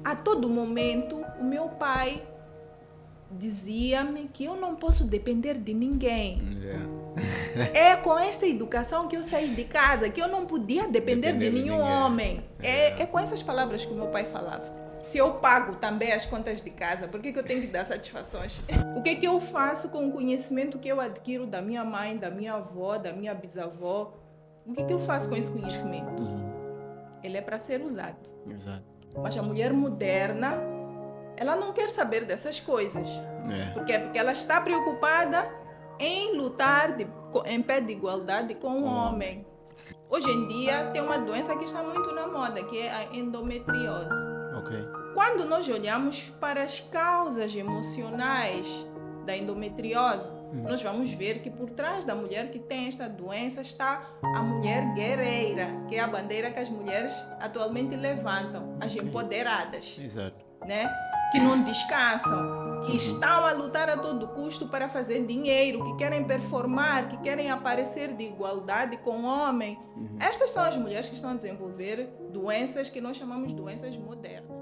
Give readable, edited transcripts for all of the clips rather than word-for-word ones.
A todo momento, o meu pai dizia-me que eu não posso depender de ninguém. É com esta educação que eu saí de casa, que eu não podia depender de nenhum homem. É com essas palavras que o meu pai falava. Se eu pago também as contas de casa, por que eu tenho que dar satisfações? O que eu faço com o conhecimento que eu adquiro da minha mãe, da minha avó, da minha bisavó? O que eu faço com esse conhecimento? Ele é para ser usado. Exato. Mas a mulher moderna, ela não quer saber dessas coisas. Porque ela está preocupada em lutar em pé de igualdade com o homem. Hoje em dia tem uma doença que está muito na moda, que é a endometriose. Quando nós olhamos para as causas emocionais da endometriose, nós vamos ver que por trás da mulher que tem esta doença está a mulher guerreira, que é a bandeira que as mulheres atualmente levantam, as empoderadas. Exato. Né? Que não descansam, que estão a lutar a todo custo para fazer dinheiro, que querem performar, que querem aparecer de igualdade com o homem. Estas são as mulheres que estão a desenvolver doenças que nós chamamos de doenças modernas.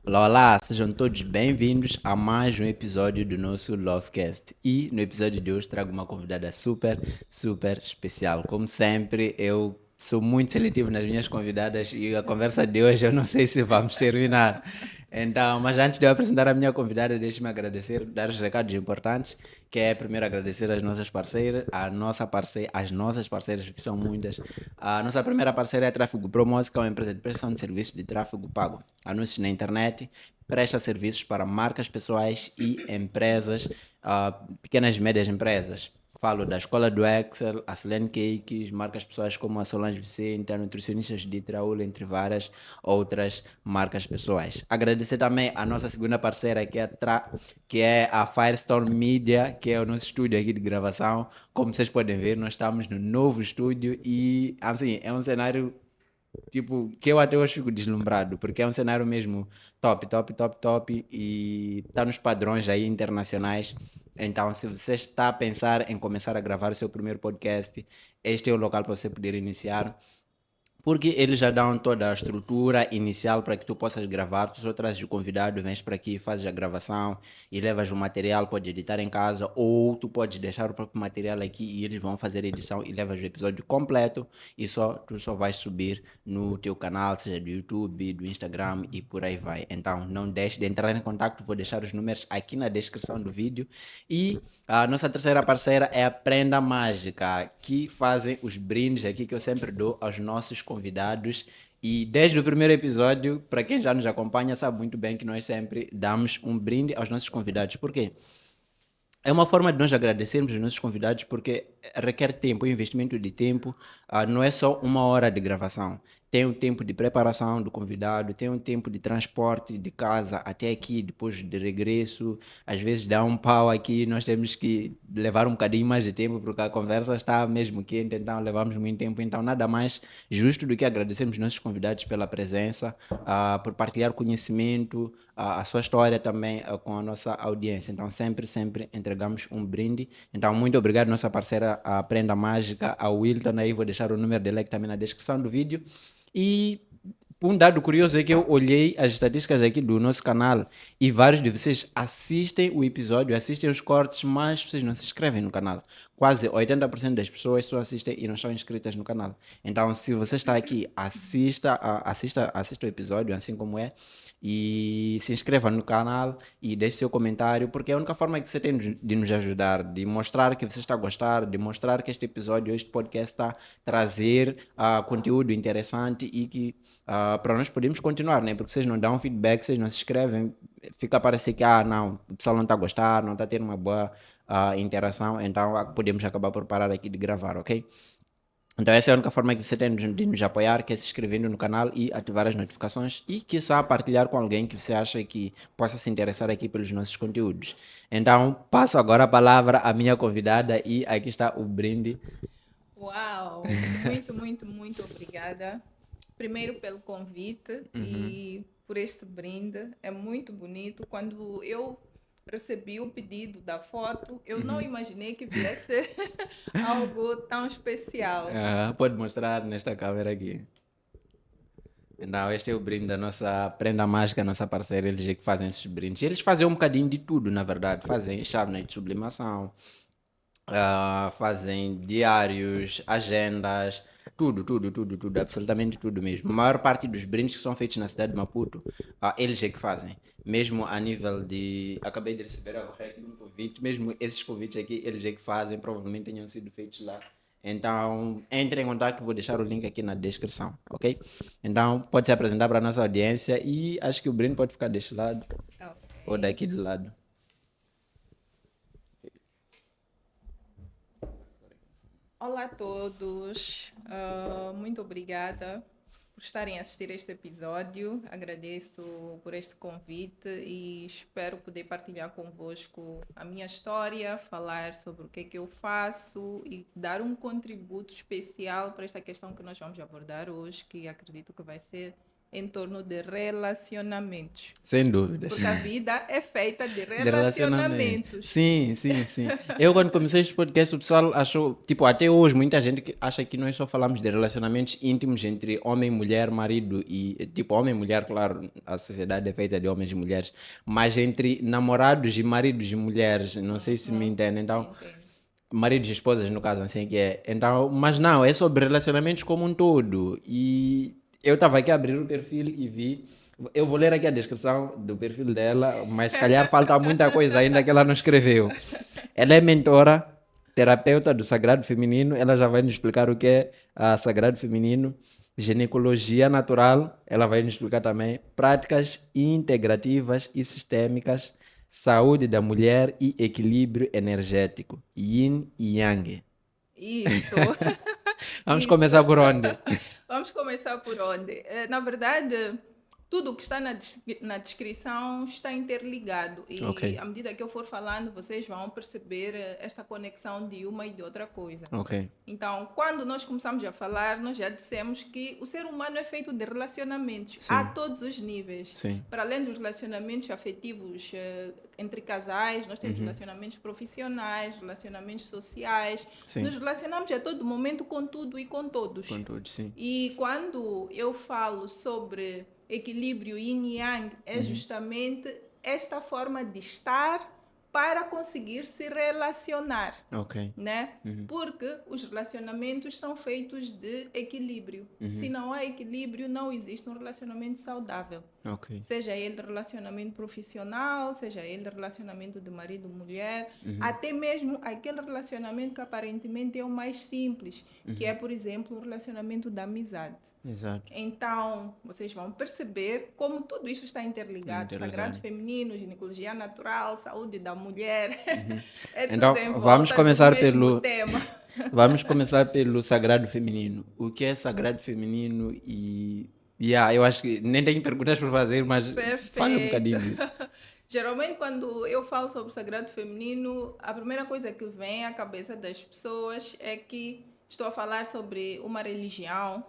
Olá, olá, sejam todos bem-vindos a mais um episódio do nosso Lovecast. E no episódio de hoje trago uma convidada super especial. Como sempre, eu sou muito seletivo nas minhas convidadas e a conversa de hoje eu não sei se vamos terminar. Então, mas antes de eu apresentar a minha convidada, deixe-me agradecer, dar os recados importantes, que é primeiro agradecer às nossas parceiras, as nossas parceiras, que são muitas. A nossa primeira parceira é a Tráfego Promos, que é uma empresa de prestação de serviços de tráfego pago. Anúncios na internet, presta serviços para marcas pessoais e empresas, pequenas e médias empresas. Falo da Escola do Excel, a Selene Cakes, marcas pessoais como a Solange Vicente, a Nutricionistas de Traúl, entre várias outras marcas pessoais. Agradecer também a nossa segunda parceira, que é a Firestone Media, que é o nosso estúdio aqui de gravação. Como vocês podem ver, nós estamos no novo estúdio e, assim, é um cenário tipo, que eu até hoje fico deslumbrado, porque é um cenário mesmo top, e está nos padrões aí internacionais. Então, se você está a pensar em começar a gravar o seu primeiro podcast, este é o local para você poder iniciar. Porque eles já dão toda a estrutura inicial para que tu possas gravar, tu só trazes o convidado, vens para aqui, fazes a gravação e levas o material, pode editar em casa, ou tu podes deixar o próprio material aqui e eles vão fazer a edição e levas o episódio completo e tu só vais subir no teu canal, seja do YouTube, do Instagram e por aí vai. Então não deixe de entrar em contato, vou deixar os números aqui na descrição do vídeo. E a nossa terceira parceira é a Prenda Mágica, que fazem os brindes aqui que eu sempre dou aos nossos convidados. E desde o primeiro episódio, para quem já nos acompanha, sabe muito bem que nós sempre damos um brinde aos nossos convidados. Por quê? É uma forma de nós agradecermos os nossos convidados porque requer tempo, investimento de tempo, não é só uma hora de gravação. Tem um tempo de preparação do convidado, tem um tempo de transporte de casa até aqui, depois de regresso. Às vezes dá um pau aqui, nós temos que levar um bocadinho mais de tempo porque a conversa está mesmo quente, então levamos muito tempo. Então nada mais justo do que agradecermos nossos convidados pela presença, por partilhar conhecimento, a sua história também com a nossa audiência. Então sempre entregamos um brinde. Então muito obrigado nossa parceira a Prenda Mágica, a Wilton, aí vou deixar o número dele aqui também na descrição do vídeo. E um dado curioso é que eu olhei as estatísticas aqui do nosso canal e vários de vocês assistem o episódio, assistem os cortes, mas vocês não se inscrevem no canal. Quase 80% das pessoas só assistem e não estão inscritas no canal. Então, se você está aqui, assista o episódio, assim como é, e se inscreva no canal e deixe seu comentário, porque é a única forma que você tem de nos ajudar, de mostrar que você está a gostar, de mostrar que este episódio, este podcast está a trazer conteúdo interessante e que para nós podermos continuar, né? Porque vocês não dão feedback, vocês não se inscrevem, fica a parecer que, não, o pessoal não está a gostar, não está a ter uma boa interação, então podemos acabar por parar aqui de gravar, ok? Então essa é a única forma que você tem de nos apoiar, que é se inscrevendo no canal e ativar as notificações e, quiçá, partilhar com alguém que você acha que possa se interessar aqui pelos nossos conteúdos. Então, passo agora a palavra à minha convidada e aqui está o brinde. Uau! Muito obrigada. Primeiro pelo convite e por este brinde. É muito bonito. Quando eu recebi o pedido da foto, eu não imaginei que viesse algo tão especial. Pode mostrar nesta câmera aqui. Então, este é o brinde da nossa Prenda Mágica, nossa parceira LG, que fazem esses brindes. Eles fazem um bocadinho de tudo, na verdade. Fazem chávenas de sublimação, fazem diários, agendas, tudo, absolutamente tudo mesmo. A maior parte dos brindes que são feitos na cidade de Maputo, eles é que fazem. Mesmo a nível de. Acabei de receber agora aqui um convite, mesmo esses convites aqui, eles é que fazem, provavelmente tenham sido feitos lá. Então, entre em contato, vou deixar o link aqui na descrição, ok? Então, pode se apresentar para a nossa audiência e acho que o brinde pode ficar deste lado ou daqui do lado. Olá a todos, muito obrigada por estarem a assistir este episódio. Agradeço por este convite e espero poder partilhar convosco a minha história, falar sobre o que é que eu faço e dar um contributo especial para esta questão que nós vamos abordar hoje, que acredito que vai ser em torno de relacionamentos. Sem dúvidas. Porque a vida é feita de relacionamentos. Sim. Eu, quando comecei este podcast, o pessoal achou, tipo, até hoje, muita gente acha que nós só falamos de relacionamentos íntimos entre homem, mulher, marido e, tipo, homem e mulher, claro, a sociedade é feita de homens e mulheres, mas entre namorados e maridos e mulheres, não sei se me entendem, então, maridos e esposas, no caso, assim que é. Então, mas não, é sobre relacionamentos como um todo. E eu estava aqui a abrir o perfil e vi. Eu vou ler aqui a descrição do perfil dela, mas se calhar falta muita coisa ainda que ela não escreveu. Ela é mentora, terapeuta do Sagrado Feminino. Ela já vai nos explicar o que é Sagrado Feminino. Ginecologia natural, ela vai nos explicar também. Práticas integrativas e sistêmicas. Saúde da mulher e equilíbrio energético. Yin e Yang. Isso. Vamos começar por onde? Vamos começar por onde? Na verdade, tudo o que está na descrição está interligado e Ok. à medida que eu for falando, vocês vão perceber esta conexão de uma e de outra coisa. Ok. Então, quando nós começamos a falar, nós já dissemos que o ser humano é feito de relacionamentos Sim. a todos os níveis. Sim. Para além dos relacionamentos afetivos entre casais, nós temos relacionamentos profissionais, relacionamentos sociais. Sim. Nos relacionamos a todo momento com tudo e com todos. Com tudo, sim. E quando eu falo sobre equilíbrio yin e yang, é justamente esta forma de estar para conseguir se relacionar, Ok. né? Porque os relacionamentos são feitos de equilíbrio. Se não há equilíbrio, não existe um relacionamento saudável. Ok. Seja ele relacionamento profissional, seja ele relacionamento de marido-mulher, até mesmo aquele relacionamento que aparentemente é o mais simples, que é, por exemplo, um relacionamento de amizade. Exato. Então, vocês vão perceber como tudo isso está interligado. Sagrado feminino, ginecologia natural, saúde da mulher. É Então, tudo em volta vamos começar do mesmo pelo tema. Vamos começar pelo Sagrado Feminino. O que é Sagrado Feminino e eu acho que nem tenho perguntas para fazer, mas fale um bocadinho disso. Geralmente, quando eu falo sobre o sagrado feminino, a primeira coisa que vem à cabeça das pessoas é que estou a falar sobre uma religião,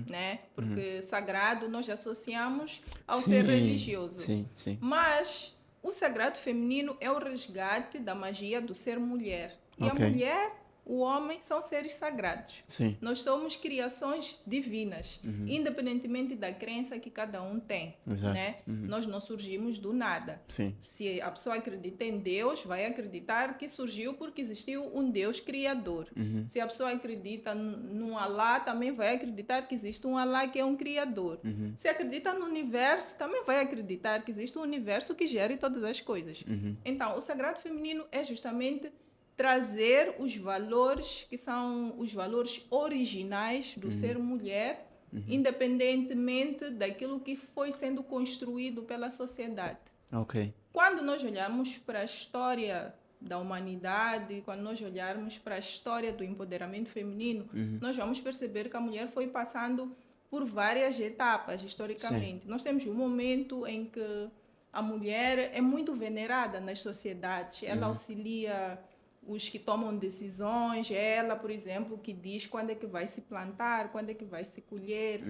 né? Porque sagrado nós associamos ao ser religioso. Sim. Mas o sagrado feminino é o resgate da magia do ser mulher. E Ok. a mulher, o homem, são seres sagrados. Sim. Nós somos criações divinas, independentemente da crença que cada um tem. Exato. Né? Nós não surgimos do nada. Sim. Se a pessoa acredita em Deus, vai acreditar que surgiu porque existiu um Deus criador. Se a pessoa acredita num Alá, também vai acreditar que existe um Alá que é um criador. Se acredita no universo, também vai acreditar que existe um universo que gere todas as coisas. Então, o sagrado feminino é justamente trazer os valores que são os valores originais do ser mulher, independentemente daquilo que foi sendo construído pela sociedade. Ok. Quando nós olhamos para a história da humanidade, quando nós olharmos para a história do empoderamento feminino, nós vamos perceber que a mulher foi passando por várias etapas historicamente. Nós temos um momento em que a mulher é muito venerada nas sociedades, ela auxilia os que tomam decisões, ela, por exemplo, que diz quando é que vai se plantar, quando é que vai se colher.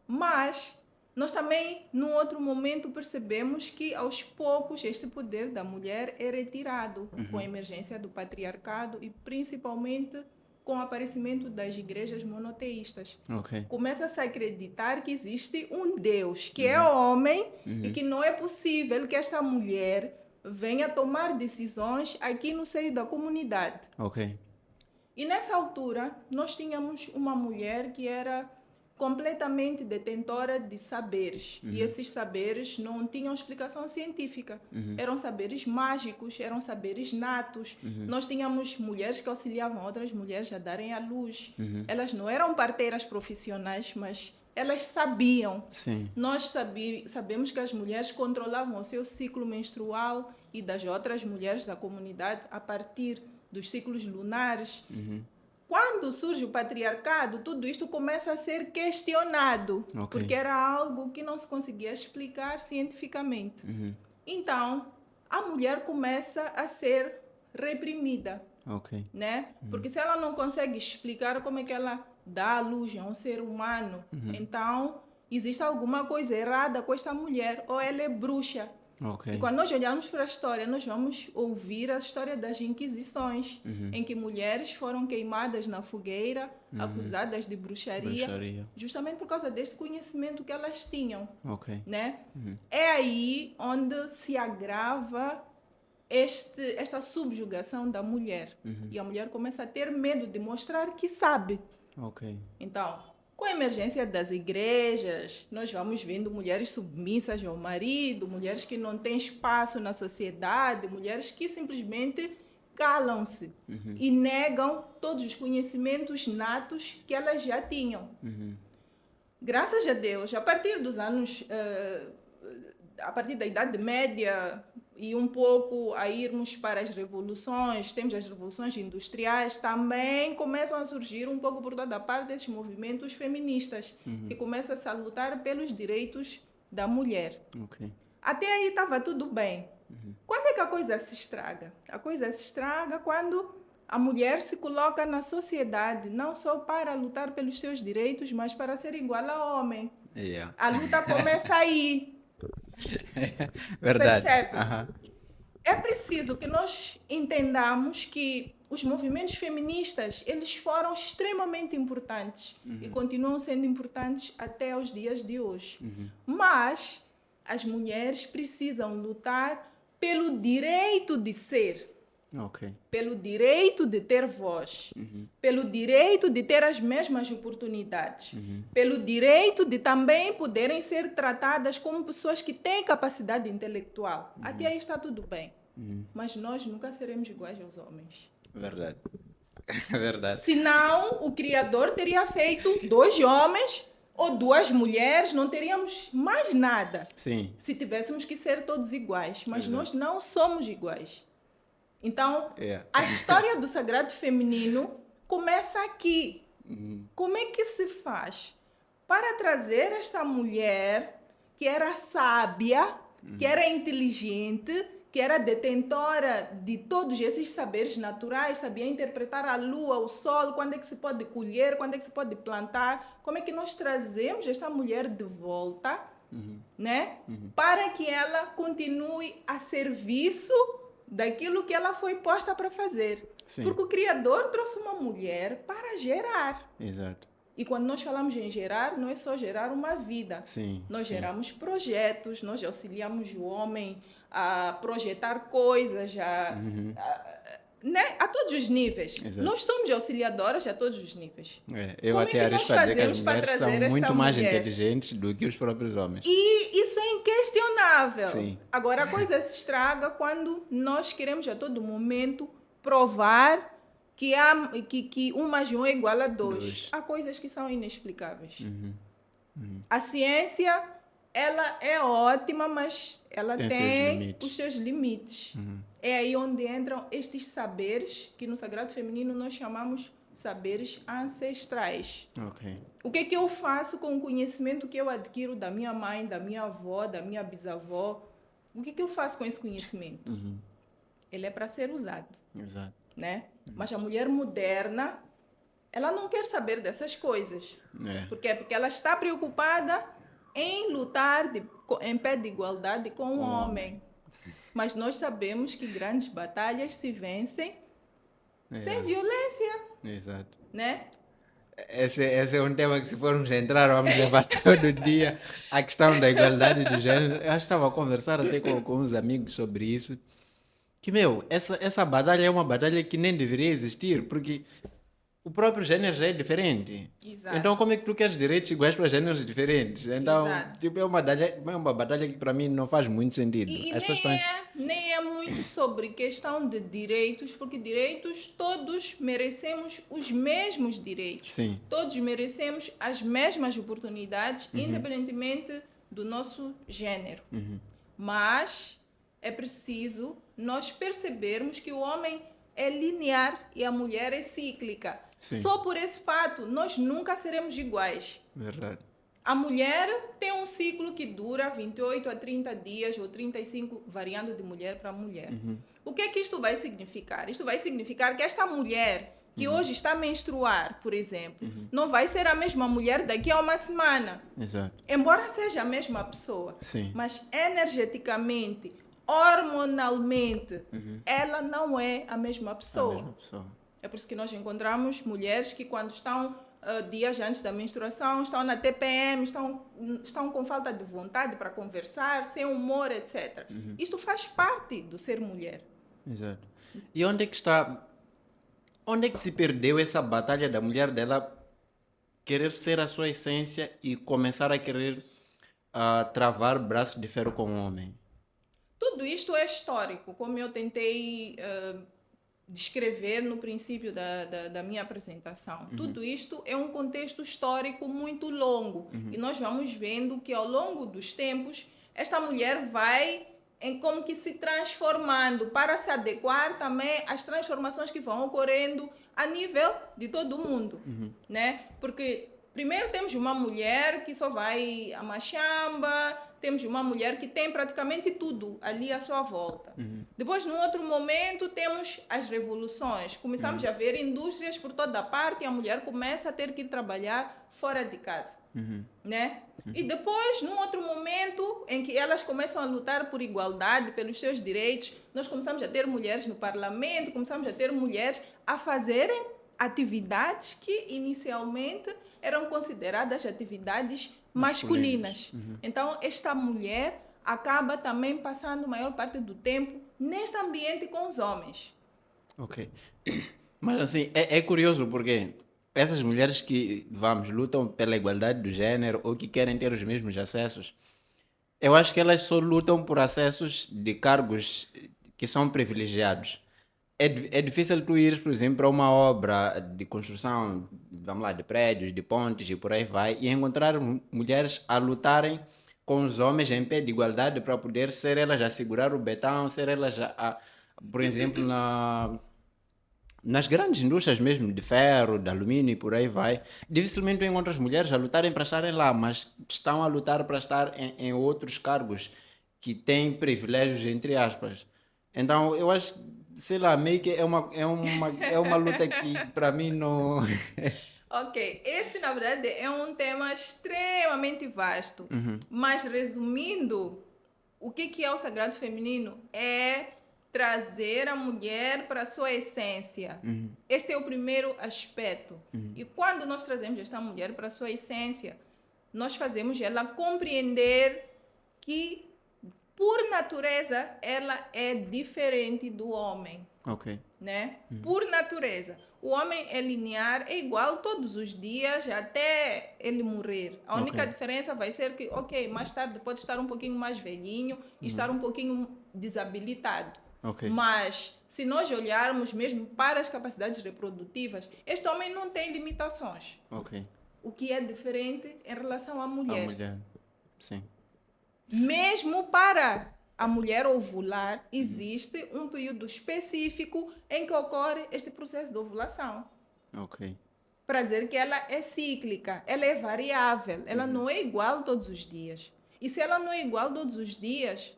Mas nós também, num outro momento, percebemos que, aos poucos, este poder da mulher é retirado com a emergência do patriarcado e, principalmente, com o aparecimento das igrejas monoteístas. Ok. Começa-se a acreditar que existe um Deus, que é homem, e que não é possível que esta mulher venha tomar decisões aqui no seio da comunidade. Ok. E nessa altura, nós tínhamos uma mulher que era completamente detentora de saberes. E esses saberes não tinham explicação científica. Eram saberes mágicos, eram saberes natos. Nós tínhamos mulheres que auxiliavam outras mulheres a darem à luz. Elas não eram parteiras profissionais, mas elas sabiam. Sim. Nós sabemos que as mulheres controlavam o seu ciclo menstrual e das outras mulheres da comunidade a partir dos ciclos lunares. Quando surge o patriarcado, tudo isto começa a ser questionado, porque era algo que não se conseguia explicar cientificamente. Então, a mulher começa a ser reprimida, né? Porque se ela não consegue explicar como é que ela dá à luz a um ser humano, então existe alguma coisa errada com esta mulher, ou ela é bruxa. E quando nós olhamos para a história, nós vamos ouvir a história das Inquisições, em que mulheres foram queimadas na fogueira, acusadas de bruxaria, justamente por causa deste conhecimento que elas tinham. Né? É aí onde se agrava esta subjugação da mulher. E a mulher começa a ter medo de mostrar que sabe. Então, com a emergência das igrejas, nós vamos vendo mulheres submissas ao marido, mulheres que não têm espaço na sociedade, mulheres que simplesmente calam-se e negam todos os conhecimentos natos que elas já tinham. Graças a Deus, a partir dos anos, a partir da Idade Média e um pouco a irmos para as revoluções, temos as revoluções industriais, também começam a surgir um pouco por toda parte esses movimentos feministas, que começam a lutar pelos direitos da mulher. Até aí estava tudo bem. Quando é que a coisa se estraga? A coisa se estraga quando a mulher se coloca na sociedade, não só para lutar pelos seus direitos, mas para ser igual ao homem. A luta começa aí. Verdade. Percebe? É preciso que nós entendamos que os movimentos feministas, eles foram extremamente importantes e continuam sendo importantes até os dias de hoje. Mas as mulheres precisam lutar pelo direito de ser, pelo direito de ter voz, pelo direito de ter as mesmas oportunidades, pelo direito de também poderem ser tratadas como pessoas que têm capacidade intelectual. Até aí está tudo bem. Mas nós nunca seremos iguais aos homens. Verdade. Verdade. Senão, o Criador teria feito 2 homens ou 2 mulheres, não teríamos mais nada. Sim. Se tivéssemos que ser todos iguais. Mas nós não somos iguais. Então, a história do sagrado feminino começa aqui. Como é que se faz para trazer esta mulher que era sábia, que era inteligente, que era detentora de todos esses saberes naturais, sabia interpretar a lua, o sol, quando é que se pode colher, quando é que se pode plantar, como é que nós trazemos esta mulher de volta, né? Para que ela continue a serviço daquilo que ela foi posta para fazer. Porque o Criador trouxe uma mulher para gerar. Exato. E quando nós falamos em gerar, não é só gerar uma vida. Nós geramos projetos, nós auxiliamos o homem a projetar coisas, né? A todos os níveis. Exato. Nós somos auxiliadoras a todos os níveis. Eu Como até é que nós arrisco a dizer que as fazemos para mulheres são trazer muito esta mais mulher? inteligentes do que os próprios homens. E isso é inquestionável. Sim. Agora, a coisa se estraga quando nós queremos a todo momento provar que 1 mais 1 é igual a 2. Há coisas que são inexplicáveis. A ciência, ela é ótima, mas ela tem os seus limites. É aí onde entram estes saberes, que no Sagrado Feminino nós chamamos saberes ancestrais. O que é que eu faço com o conhecimento que eu adquiro da minha mãe, da minha avó, da minha bisavó? O que é que eu faço com esse conhecimento? Ele é para ser usado. Exato. Né? Mas a mulher moderna, ela não quer saber dessas coisas. Por quê? Porque ela está preocupada em lutar em pé de igualdade com o homem. Mas nós sabemos que grandes batalhas se vencem sem violência. Exato. Né? Esse é um tema que, se formos entrar, vamos levar todo dia. A questão da igualdade de gênero. Eu acho que estava a conversar até com uns amigos sobre isso. Que, essa batalha é uma batalha que nem deveria existir, porque o próprio gênero já é diferente. Exato. Então, como é que tu queres direitos iguais para gêneros diferentes? Então, Exato. tipo, é uma batalha que para mim não faz muito sentido. E As pessoas nem é muito sobre questão de direitos, porque direitos todos merecemos os mesmos direitos. Sim. Todos merecemos as mesmas oportunidades, independentemente do nosso gênero. Mas é preciso nós percebermos que o homem é linear e a mulher é cíclica. Sim. Só por esse fato, nós nunca seremos iguais. Verdade. A mulher tem um ciclo que dura 28 a 30 dias ou 35, variando de mulher para mulher. O que é que isto vai significar? Isto vai significar que esta mulher que hoje está a menstruar, por exemplo, não vai ser a mesma mulher daqui a uma semana. Exato. Embora seja a mesma pessoa. Sim. Mas energeticamente, hormonalmente, ela não é a mesma pessoa. A mesma pessoa. É por isso que nós encontramos mulheres que, quando estão dias antes da menstruação, estão na TPM, estão com falta de vontade para conversar, sem humor, etc. Isto faz parte do ser mulher. Exato. E onde é que está... Onde é que se perdeu essa batalha da mulher dela querer ser a sua essência e começar a querer travar braço de ferro com o homem? Tudo isto é histórico, como eu tentei descrever no princípio da minha apresentação. Tudo isto é um contexto histórico muito longo. E nós vamos vendo que, ao longo dos tempos, esta mulher vai como que se transformando para se adequar também às transformações que vão ocorrendo a nível de todo o mundo. Né? Porque primeiro temos uma mulher que só vai a machamba, temos uma mulher que tem praticamente tudo ali à sua volta. Depois, num outro momento, temos as revoluções. Começamos a ver indústrias por toda a parte e a mulher começa a ter que ir trabalhar fora de casa. Né? E depois, num outro momento, em que elas começam a lutar por igualdade, pelos seus direitos, nós começamos a ter mulheres no parlamento, começamos a ter mulheres a fazerem atividades que inicialmente eram consideradas atividades masculinas. Então, esta mulher acaba também passando a maior parte do tempo neste ambiente com os homens. Ok. Mas assim, é curioso porque essas mulheres que, lutam pela igualdade do gênero ou que querem ter os mesmos acessos, eu acho que elas só lutam por acessos de cargos que são privilegiados. É difícil tu ires, por exemplo, para uma obra de construção, vamos lá, de prédios, de pontes e por aí vai, e encontrar mulheres a lutarem com os homens em pé de igualdade para poder ser elas a segurar o betão, ser elas por exemplo, nas grandes indústrias mesmo, de ferro, de alumínio e por aí vai. Dificilmente tu encontras mulheres a lutarem para estarem lá, mas estão a lutar para estar em outros cargos que têm privilégios, entre aspas. Então, eu acho, sei lá, meio que é uma luta que para mim não... Ok, este na verdade é um tema extremamente vasto, mas resumindo, o que é o sagrado feminino? É trazer a mulher para a sua essência. Este é o primeiro aspecto. E quando nós trazemos esta mulher para a sua essência, nós fazemos ela compreender que, por natureza, ela é diferente do homem. Ok. Né? Por natureza. O homem é linear, é igual todos os dias, até ele morrer. A única diferença vai ser que, mais tarde pode estar um pouquinho mais velhinho e estar um pouquinho desabilitado. Mas, se nós olharmos mesmo para as capacidades reprodutivas, este homem não tem limitações. O que é diferente em relação à mulher. A mulher, sim. Mesmo para a mulher ovular, existe um período específico em que ocorre este processo de ovulação. Para dizer que ela é cíclica, ela é variável, ela não é igual todos os dias. E se ela não é igual todos os dias,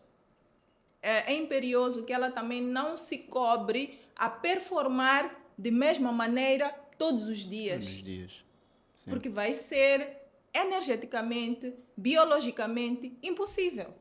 é imperioso que ela também não se cobre a performar de mesma maneira todos os dias. Todos os dias. Sim. Porque vai ser energeticamente, biologicamente impossível.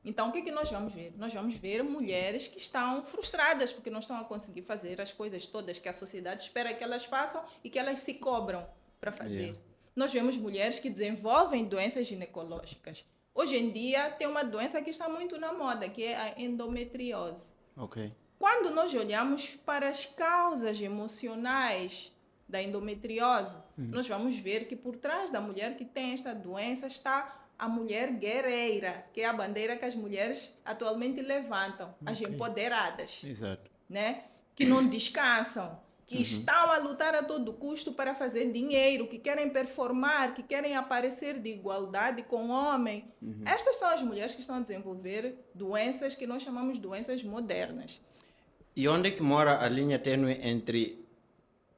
Então, o que é que nós vamos ver? Nós vamos ver mulheres que estão frustradas porque não estão a conseguir fazer as coisas todas que a sociedade espera que elas façam e que elas se cobram para fazer. Nós vemos mulheres que desenvolvem doenças ginecológicas. Hoje em dia, tem uma doença que está muito na moda, que é a endometriose. Ok. Quando nós olhamos para as causas emocionais da endometriose, nós vamos ver que por trás da mulher que tem esta doença está a mulher guerreira, que é a bandeira que as mulheres atualmente levantam, as empoderadas, Exato. né? Que não descansam, que estão a lutar a todo custo para fazer dinheiro, que querem performar, que querem aparecer de igualdade com o homem. Estas são as mulheres que estão a desenvolver doenças que nós chamamos de doenças modernas. E onde é que mora a linha tênue entre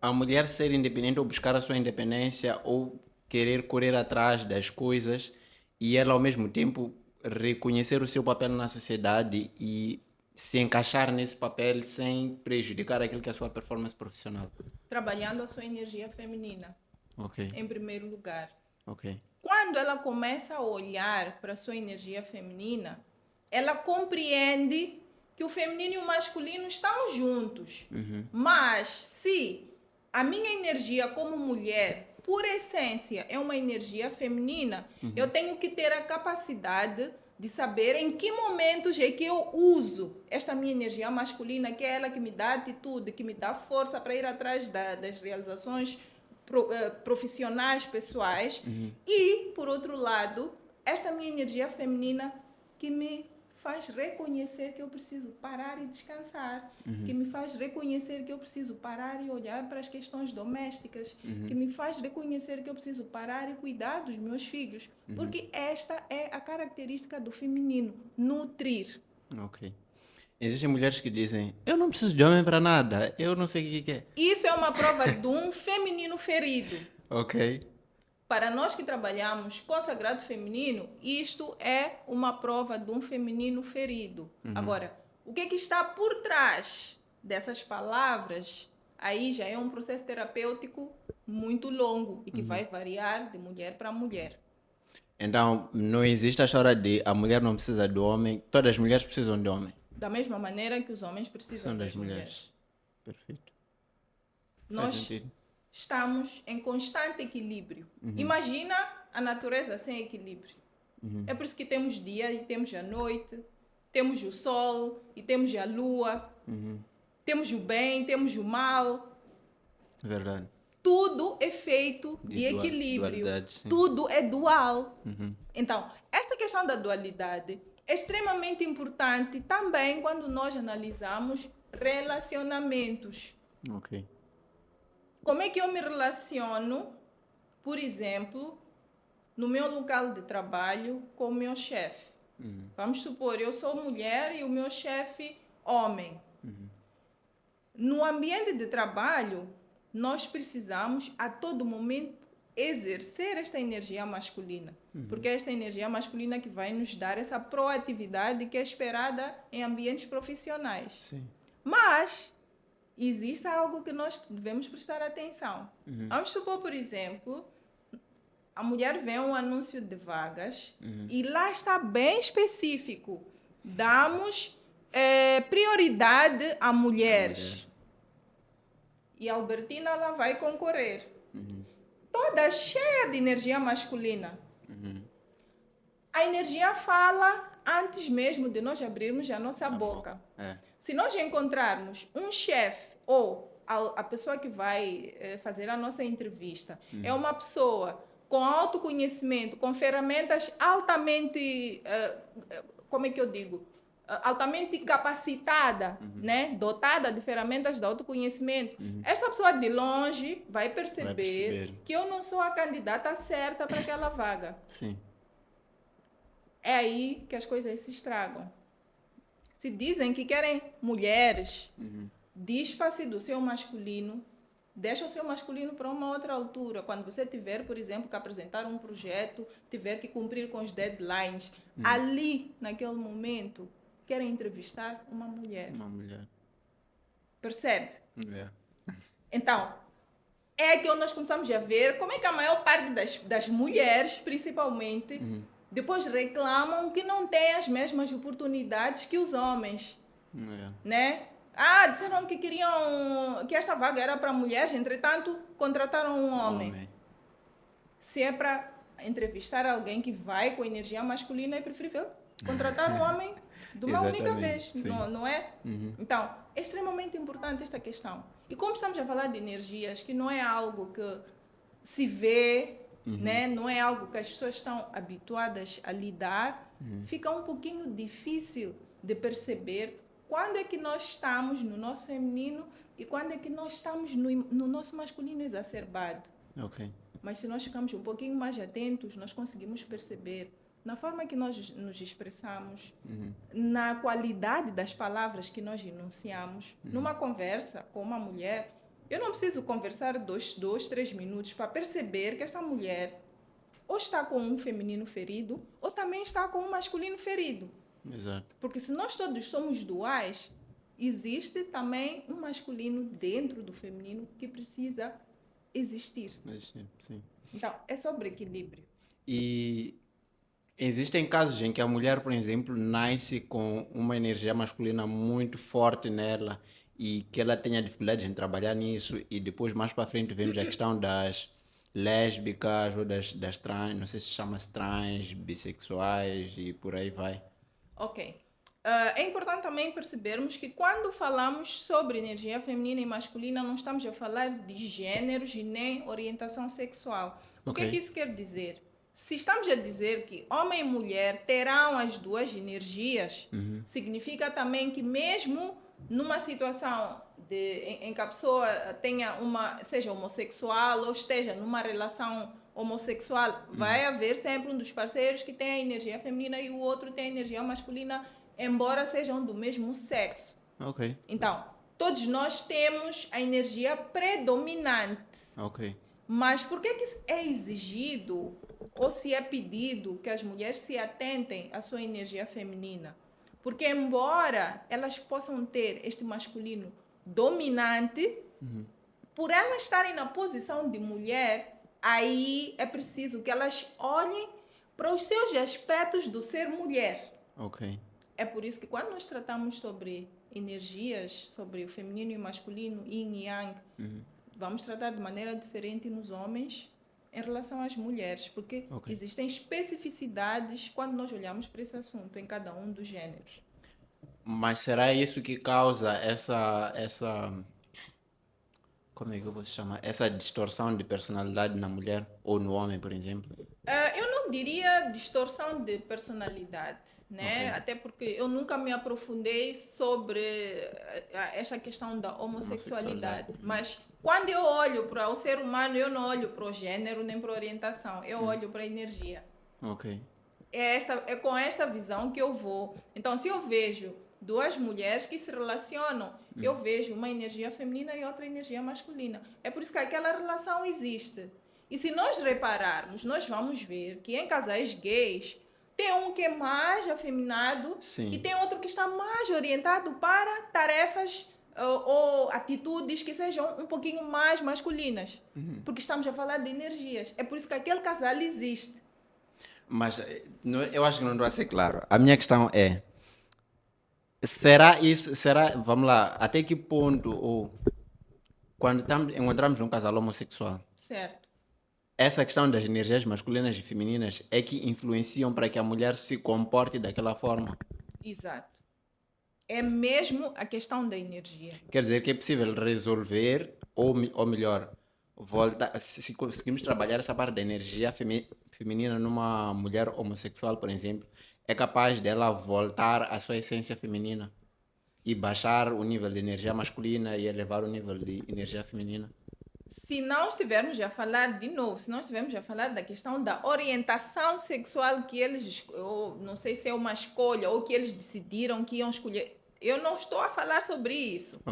a mulher ser independente ou buscar a sua independência ou querer correr atrás das coisas e ela ao mesmo tempo reconhecer o seu papel na sociedade e se encaixar nesse papel sem prejudicar aquilo que é a sua performance profissional? Trabalhando a sua energia feminina, Ok, em primeiro lugar. ok. Quando ela começa a olhar para a sua energia feminina, ela compreende que o feminino e o masculino estão juntos. Mas se a minha energia como mulher, por essência, é uma energia feminina, eu tenho que ter a capacidade de saber em que momentos é que eu uso esta minha energia masculina, que é ela que me dá atitude, que me dá força para ir atrás das realizações profissionais, pessoais. E, por outro lado, esta minha energia feminina que me faz reconhecer que eu preciso parar e descansar, que me faz reconhecer que eu preciso parar e olhar para as questões domésticas, que me faz reconhecer que eu preciso parar e cuidar dos meus filhos, porque esta é a característica do feminino, nutrir. Ok. Existem mulheres que dizem, eu não preciso de homem para nada, eu não sei o que é. Isso é uma prova de um feminino ferido. Ok. Para nós que trabalhamos com sagrado feminino, isto é uma prova de um feminino ferido. Agora, o que está por trás dessas palavras, aí já é um processo terapêutico muito longo e que vai variar de mulher para mulher. Então, não existe a história de a mulher não precisa do homem, todas as mulheres precisam de homem. Da mesma maneira que os homens precisam São das mulheres. Perfeito. Faz Nós sentido. estamos em constante equilíbrio. Imagina a natureza sem equilíbrio. É por isso que temos dia e temos a noite, temos o sol e temos a lua, temos o bem, temos o mal. Verdade. Tudo é feito de equilíbrio. Tudo é dual. Então, esta questão da dualidade é extremamente importante também quando nós analisamos relacionamentos. Ok. Como é que eu me relaciono, por exemplo, no meu local de trabalho com o meu chefe? Vamos supor, eu sou mulher e o meu chefe homem. No ambiente de trabalho, nós precisamos a todo momento exercer esta energia masculina, porque é esta energia masculina que vai nos dar essa proatividade que é esperada em ambientes profissionais. Sim. Mas existe algo que nós devemos prestar atenção. Vamos supor, por exemplo, a mulher vê um anúncio de vagas e lá está bem específico. Damos prioridade a mulheres. E a Albertina ela vai concorrer. Toda cheia de energia masculina. A energia fala antes mesmo de nós abrirmos a nossa boca. Se nós encontrarmos um chefe ou a pessoa que vai fazer a nossa entrevista é uma pessoa com autoconhecimento, com ferramentas altamente, como é que eu digo? Altamente capacitada, né? Dotada de ferramentas de autoconhecimento. Esta pessoa de longe vai perceber que eu não sou a candidata certa para aquela vaga. Sim. É aí que as coisas se estragam. Se dizem que querem mulheres, dispa-se do seu masculino, deixa o seu masculino para uma outra altura. Quando você tiver, por exemplo, que apresentar um projeto, tiver que cumprir com os deadlines, ali, naquele momento, querem entrevistar uma mulher. Uma mulher. Percebe? É. Então, é que nós começamos a ver como é que a maior parte das mulheres, principalmente, depois reclamam que não têm as mesmas oportunidades que os homens, né? Disseram que queriam que esta vaga era para mulheres, entretanto, contrataram um homem. Se é para entrevistar alguém que vai com energia masculina, é preferível contratar um homem de uma única vez, não é? Então, é extremamente importante esta questão. E como estamos a falar de energias, que não é algo que se vê, né? Não é algo que as pessoas estão habituadas a lidar, fica um pouquinho difícil de perceber quando é que nós estamos no nosso feminino e quando é que nós estamos no nosso masculino exacerbado. Mas se nós ficamos um pouquinho mais atentos, nós conseguimos perceber na forma que nós nos expressamos, na qualidade das palavras que nós enunciamos. Numa conversa com uma mulher, eu não preciso conversar 3 minutos para perceber que essa mulher ou está com um feminino ferido ou também está com um masculino ferido. Exato. Porque se nós todos somos duais, existe também um masculino dentro do feminino que precisa existir. Sim. Então, é sobre equilíbrio. E existem casos em que a mulher, por exemplo, nasce com uma energia masculina muito forte nela e que ela tenha dificuldade em trabalhar nisso, e depois mais para frente vemos a questão das lésbicas ou das trans, não sei se chama-se trans, bissexuais e por aí vai. Ok. É importante também percebermos que quando falamos sobre energia feminina e masculina, não estamos a falar de gêneros e nem orientação sexual. O que é que isso quer dizer? Se estamos a dizer que homem e mulher terão as duas energias, significa também que mesmo numa situação em que a pessoa seja homossexual ou esteja numa relação homossexual, vai haver sempre um dos parceiros que tem a energia feminina e o outro tem a energia masculina, embora sejam do mesmo sexo. Então, todos nós temos a energia predominante. Mas por que é exigido ou se é pedido que as mulheres se atentem à sua energia feminina? Porque embora elas possam ter este masculino dominante, por elas estarem na posição de mulher, aí é preciso que elas olhem para os seus aspectos do ser mulher. É por isso que quando nós tratamos sobre energias, sobre o feminino e o masculino, yin e yang, vamos tratar de maneira diferente nos homens em relação às mulheres, porque existem especificidades quando nós olhamos para esse assunto em cada um dos gêneros. Mas será isso que causa essa como é que eu posso chamar? Essa distorção de personalidade na mulher ou no homem, por exemplo? Eu não diria distorção de personalidade, né? Até porque eu nunca me aprofundei sobre essa questão da homossexualidade. Mas quando eu olho para o ser humano, eu não olho para o gênero nem para a orientação. Eu olho para a energia. É com esta visão que eu vou. Então, se eu vejo duas mulheres que se relacionam, eu vejo uma energia feminina e outra energia masculina. É por isso que aquela relação existe. E se nós repararmos, nós vamos ver que em casais gays tem um que é mais afeminado e tem outro que está mais orientado para tarefas ou atitudes que sejam um pouquinho mais masculinas. Porque estamos a falar de energias. É por isso que aquele casal existe. Mas eu acho que não vai ser claro. A minha questão é, vamos lá, até que ponto, ou quando encontramos um casal homossexual, certo, essa questão das energias masculinas e femininas é que influenciam para que a mulher se comporte daquela forma? Exato. É mesmo a questão da energia. Quer dizer que é possível resolver, ou melhor, se conseguimos trabalhar essa parte da energia feminina numa mulher homossexual, por exemplo, é capaz dela voltar à sua essência feminina e baixar o nível de energia masculina e elevar o nível de energia feminina? Se não estivermos a falar, de novo, se não estivermos a falar da questão da orientação sexual que eles, eu não sei se é uma escolha ou que eles decidiram que iam escolher, eu não estou a falar sobre isso.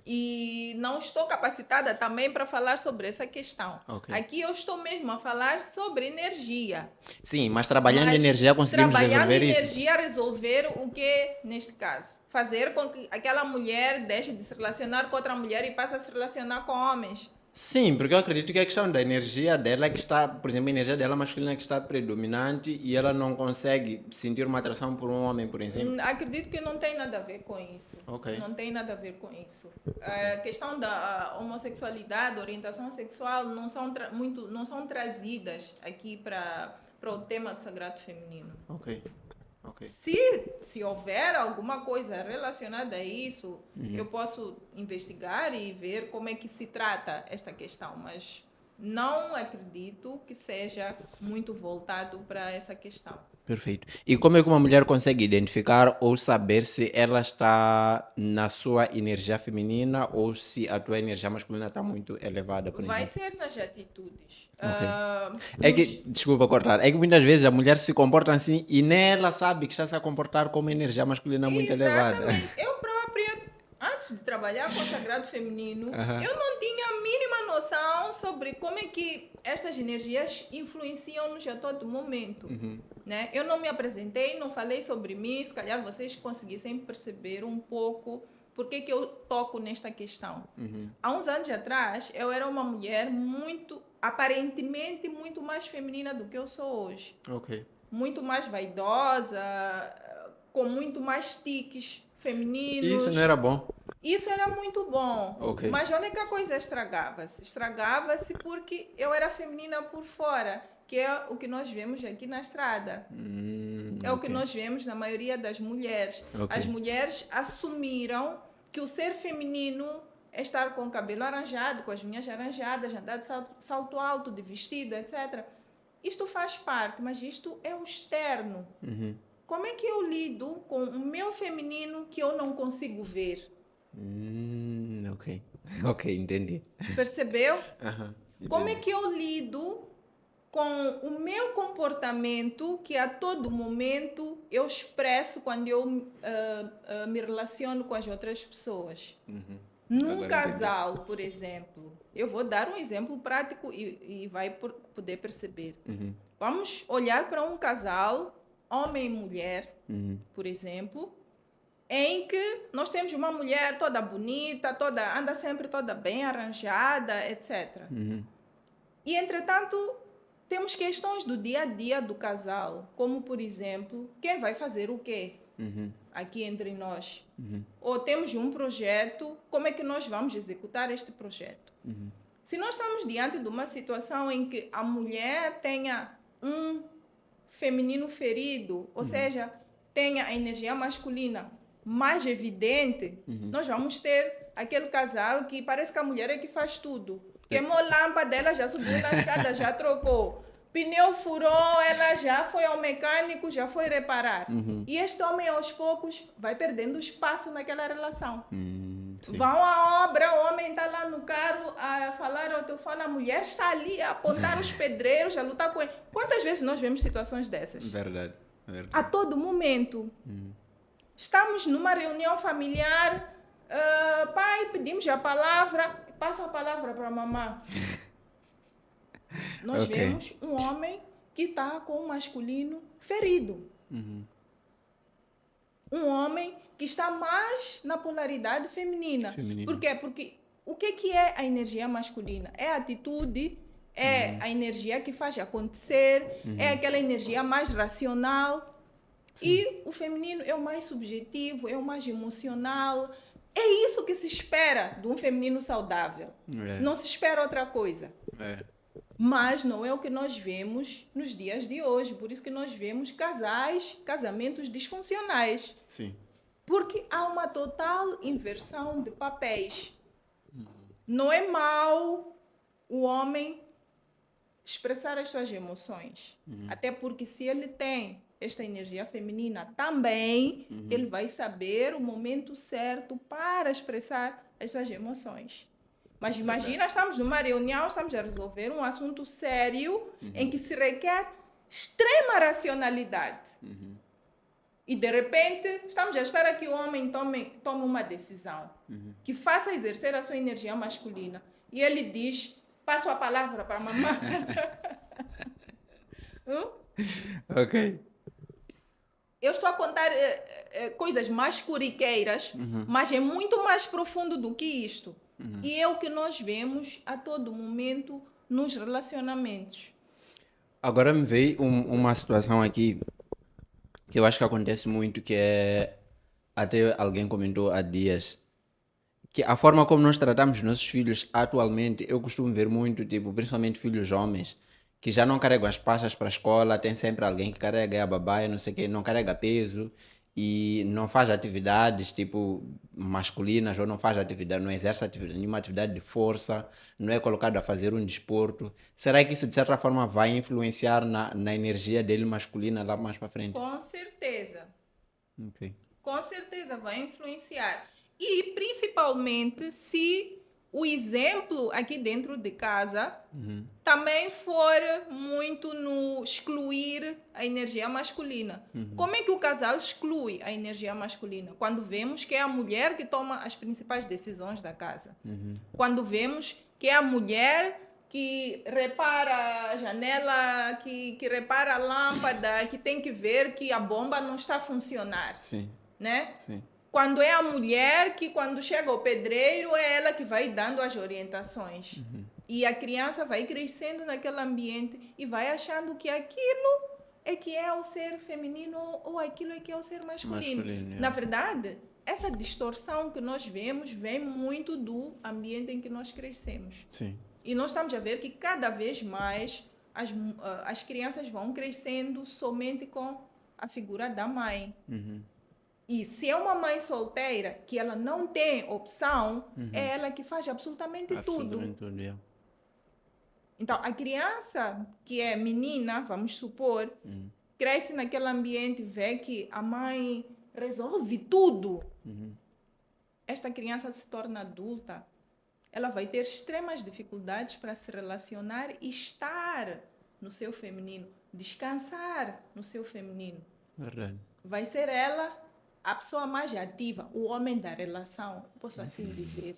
E não estou capacitada também para falar sobre essa questão. Aqui eu estou mesmo a falar sobre energia. Sim, mas trabalhando energia conseguimos resolver isso. Trabalhando energia, resolver o que, neste caso? Fazer com que aquela mulher deixe de se relacionar com outra mulher e passe a se relacionar com homens. Sim, porque eu acredito que a questão da energia dela é que está, por exemplo, a energia dela masculina que está predominante e ela não consegue sentir uma atração por um homem, por exemplo. Acredito que não tem nada a ver com isso. Ok. Não tem nada a ver com isso. A questão da homossexualidade, orientação sexual, não são trazidas aqui para o tema do sagrado feminino. Ok. Se houver alguma coisa relacionada a isso, eu posso investigar e ver como é que se trata esta questão, mas não acredito que seja muito voltado para essa questão. Perfeito. E como é que uma mulher consegue identificar ou saber se ela está na sua energia feminina ou se a tua energia masculina está muito elevada, por Vai exemplo? ser nas atitudes. É que, desculpa cortar, é que muitas vezes a mulher se comporta assim e nem ela sabe que está se a comportar com uma energia masculina muito elevada. Exatamente. Eu própria, antes de trabalhar com o sagrado feminino, eu não tinha a mínima noção sobre como é que estas energias influenciam-nos a todo momento. Né? Eu não me apresentei, não falei sobre mim, se calhar vocês conseguissem perceber um pouco por que eu toco nesta questão. Há uns anos atrás, eu era uma mulher aparentemente muito mais feminina do que eu sou hoje. Ok. Muito mais vaidosa, com muito mais tiques femininos. Isso não era bom? Isso era muito bom. Ok. Mas onde é que a coisa estragava-se? Estragava-se porque eu era feminina por fora, que é o que nós vemos aqui na estrada. É o que nós vemos na maioria das mulheres. As mulheres assumiram que o ser feminino é estar com o cabelo arranjado, com as unhas arranjadas, andar de salto alto, de vestido, etc. Isto faz parte, mas isto é o externo. Como é que eu lido com o meu feminino que eu não consigo ver? Ok, entendi. Percebeu? Entendi. Como é que eu lido com o meu comportamento que a todo momento eu expresso quando eu me relaciono com as outras pessoas? Num Agora casal, por exemplo, eu vou dar um exemplo prático e vai poder perceber. Vamos olhar para um casal, homem e mulher, por exemplo, em que nós temos uma mulher toda bonita, anda sempre toda bem arranjada, etc. E, entretanto, temos questões do dia a dia do casal, como, por exemplo, quem vai fazer o quê aqui entre nós? Ou temos um projeto, como é que nós vamos executar este projeto? Se nós estamos diante de uma situação em que a mulher tenha um feminino ferido, ou seja, tenha a energia masculina mais evidente, nós vamos ter aquele casal que parece que a mulher é que faz tudo. Queimou a lâmpada dela, já subiu na escada, já trocou. Pneu furou, ela já foi ao mecânico, já foi reparar. E este homem, aos poucos, vai perdendo espaço naquela relação. Vão à obra, o homem está lá no carro a falar ao telefone, a mulher está ali a apontar os pedreiros, a lutar com ele. Quantas vezes nós vemos situações dessas? Verdade. A todo momento. Estamos numa reunião familiar, pai, pedimos a palavra, passa a palavra para a mamãe. Nós vemos um homem que está com o masculino ferido. Um homem que está mais na polaridade feminina. Por quê? Porque o que é a energia masculina? É a atitude, é a energia que faz acontecer, é aquela energia mais racional. E o feminino é o mais subjetivo, é o mais emocional. É isso que se espera de um feminino saudável. Não se espera outra coisa. Mas não é o que nós vemos nos dias de hoje. Por isso que nós vemos casamentos disfuncionais. Sim. Porque há uma total inversão de papéis. Não é mau o homem expressar as suas emoções. Até porque se ele tem esta energia feminina também, ele vai saber o momento certo para expressar as suas emoções. Mas imagina, estamos numa reunião, estamos a resolver um assunto sério em que se requer extrema racionalidade. E, de repente, estamos à espera que o homem tome uma decisão, que faça exercer a sua energia masculina. E ele diz, passo a palavra para a mamãe. Ok. Eu estou a contar coisas mais corriqueiras, mas é muito mais profundo do que isto. E é o que nós vemos a todo momento nos relacionamentos. Agora me veio uma situação aqui que eu acho que acontece muito, que é, até alguém comentou há dias, que a forma como nós tratamos nossos filhos atualmente, eu costumo ver muito, tipo, principalmente filhos homens, que já não carregam as pastas para a escola, tem sempre alguém que carrega é a babá, não sei o quê, não carrega peso e não faz atividades, tipo, masculinas, ou não faz atividade, não exerce nenhuma atividade de força, não é colocado a fazer um desporto. Será que isso, de certa forma, vai influenciar na energia dele masculina lá mais para frente? Com certeza. Ok. Com certeza vai influenciar. E principalmente se o exemplo aqui dentro de casa também for muito no excluir a energia masculina. Como é que o casal exclui a energia masculina? Quando vemos que é a mulher que toma as principais decisões da casa. Quando vemos que é a mulher que repara a janela, que repara a lâmpada, que tem que ver que a bomba não está a funcionar. Sim, Né? sim. Quando é a mulher que, quando chega o pedreiro, é ela que vai dando as orientações. E a criança vai crescendo naquele ambiente e vai achando que aquilo é que é o ser feminino ou aquilo é que é o ser masculino. Na verdade, essa distorção que nós vemos vem muito do ambiente em que nós crescemos. Sim. E nós estamos a ver que cada vez mais as crianças vão crescendo somente com a figura da mãe. E se é uma mãe solteira, que ela não tem opção, é ela que faz absolutamente tudo. Yeah. Então, a criança que é menina, vamos supor, cresce naquele ambiente, vê que a mãe resolve tudo. Esta criança se torna adulta, ela vai ter extremas dificuldades para se relacionar e estar no seu feminino, descansar no seu feminino. Verdade. Vai ser ela a pessoa mais ativa, o homem da relação, posso assim dizer.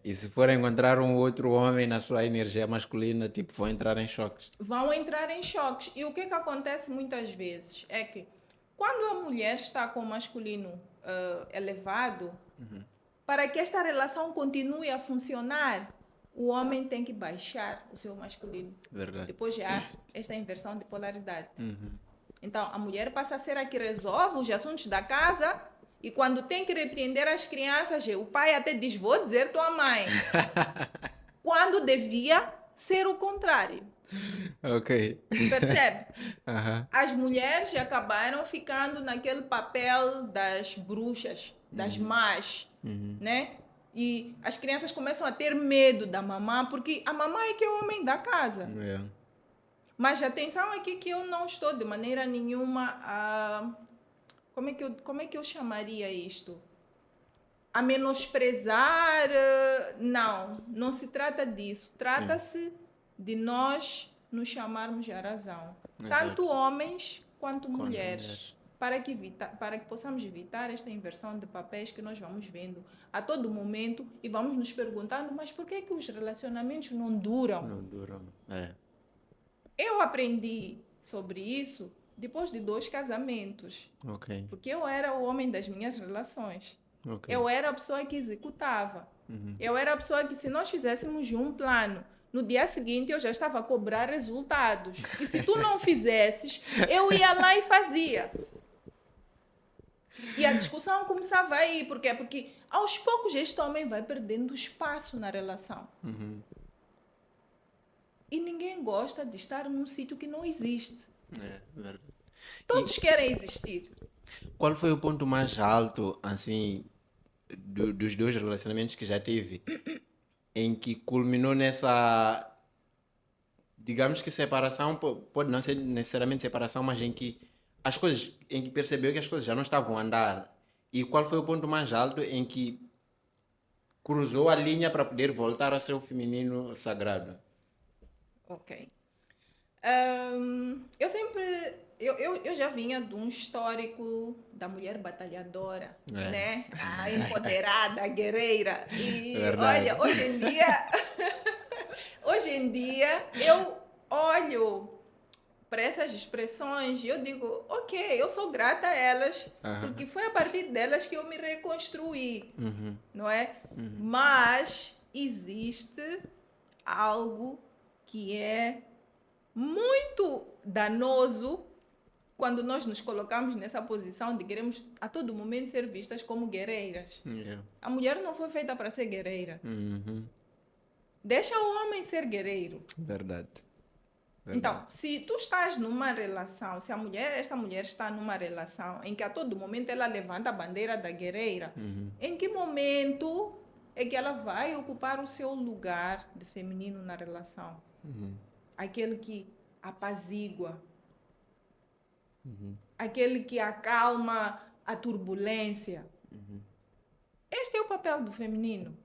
E se for encontrar um outro homem na sua energia masculina, tipo, vão entrar em choques. Vão entrar em choques. E o que acontece muitas vezes é que quando a mulher está com o masculino elevado, para que esta relação continue a funcionar, o homem tem que baixar o seu masculino. Verdade. Depois já há esta inversão de polaridade. Então, a mulher passa a ser a que resolve os assuntos da casa e quando tem que repreender as crianças, o pai até diz, vou dizer tua mãe. Quando devia ser o contrário. Ok. Percebe? As mulheres acabaram ficando naquele papel das bruxas, das más, né? E as crianças começam a ter medo da mamã, porque a mamã é que é o homem da casa. Yeah. Mas atenção aqui que eu não estou de maneira nenhuma a... Como é que eu chamaria isto? A menosprezar... Não se trata disso. Trata-se de nós nos chamarmos a razão. Tanto homens quanto mulheres. Para que possamos evitar esta inversão de papéis que nós vamos vendo a todo momento e vamos nos perguntando, mas por que é que os relacionamentos não duram? Não duram. Eu aprendi sobre isso depois de 2 casamentos. Ok. Porque eu era o homem das minhas relações. Ok. Eu era a pessoa que executava. Eu era a pessoa que, se nós fizéssemos um plano, no dia seguinte eu já estava a cobrar resultados. E se tu não fizesses, eu ia lá e fazia. E a discussão começava aí. Por quê? Porque aos poucos este homem vai perdendo espaço na relação. E ninguém gosta de estar num sítio que não existe. Verdade. Todos querem existir. Qual foi o ponto mais alto, assim, dos 2 relacionamentos que já tive, em que culminou nessa, digamos que separação, pode não ser necessariamente separação, mas em que percebeu que as coisas já não estavam a andar? E qual foi o ponto mais alto em que cruzou a linha para poder voltar ao seu feminino sagrado? Ok. Eu sempre... Eu já vinha de um histórico da mulher batalhadora, né? A empoderada, a guerreira. E olha, hoje em dia eu olho para essas expressões, eu digo, ok, eu sou grata a elas, porque foi a partir delas que eu me reconstruí, não é? Mas existe algo que é muito danoso quando nós nos colocamos nessa posição de queremos a todo momento ser vistas como guerreiras. A mulher não foi feita para ser guerreira. Deixa o homem ser guerreiro. Verdade. Então, se tu estás numa relação, se esta mulher está numa relação em que a todo momento ela levanta a bandeira da guerreira, em que momento é que ela vai ocupar o seu lugar de feminino na relação? Aquele que apazigua, aquele que acalma a turbulência. Este é o papel do feminino.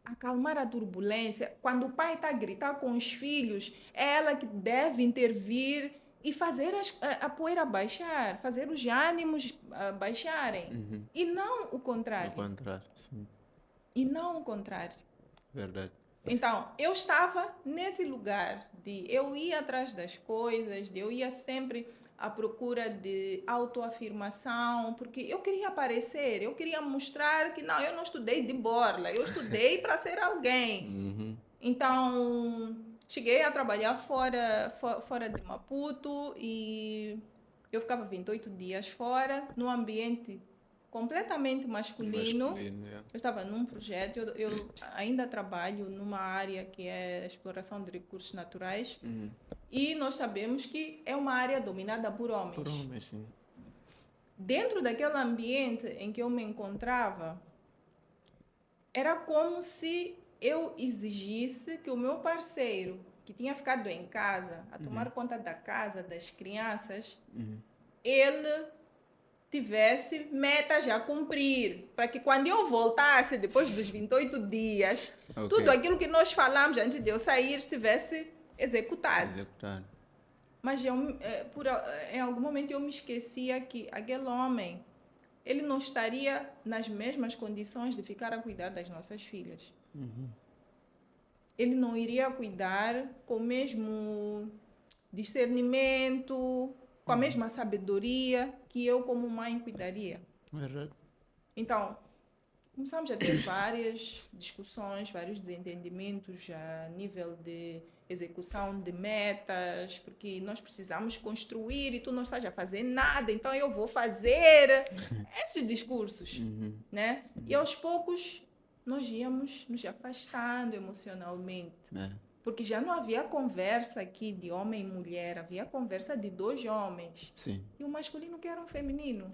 Acalmar a turbulência. Quando o pai está a gritar com os filhos, é ela que deve intervir e fazer a poeira baixar, fazer os ânimos baixarem. E não o contrário. O contrário, sim. E não o contrário. Verdade. Então, eu estava nesse lugar de eu ia atrás das coisas, de eu ia sempre à procura de autoafirmação, porque eu queria aparecer, eu queria mostrar que não, eu não estudei de borla, eu estudei para ser alguém. Então, cheguei a trabalhar fora de Maputo e eu ficava 28 dias fora, num ambiente completamente masculino. Eu estava num projeto, eu ainda trabalho numa área que é a exploração de recursos naturais. E nós sabemos que é uma área dominada por homens. Por homens, sim. Dentro daquele ambiente em que eu me encontrava, era como se eu exigisse que o meu parceiro, que tinha ficado em casa, a tomar conta da casa, das crianças, ele tivesse metas a cumprir, para que quando eu voltasse, depois dos 28 dias, tudo aquilo que nós falamos antes de eu sair estivesse executado. Mas em algum momento eu me esquecia que aquele homem, ele não estaria nas mesmas condições de ficar a cuidar das nossas filhas. Ele não iria cuidar com o mesmo discernimento, com a mesma sabedoria que eu como mãe cuidaria. Então, começamos a ter várias discussões, vários desentendimentos a nível de execução de metas, porque nós precisamos construir e tu não estás a fazer nada, então eu vou fazer esses discursos, né? E aos poucos nós íamos nos afastando emocionalmente. Porque já não havia conversa aqui de homem e mulher, havia conversa de dois homens. Sim. E o masculino quer um feminino.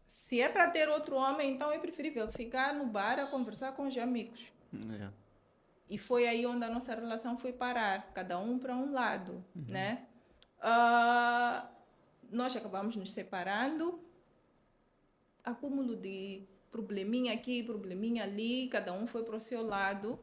Se é para ter outro homem, então é preferível ficar no bar a conversar com os amigos. E foi aí onde a nossa relação foi parar, cada um para um lado, né? Nós acabamos nos separando, acúmulo de probleminha aqui, probleminha ali, cada um foi para o seu lado.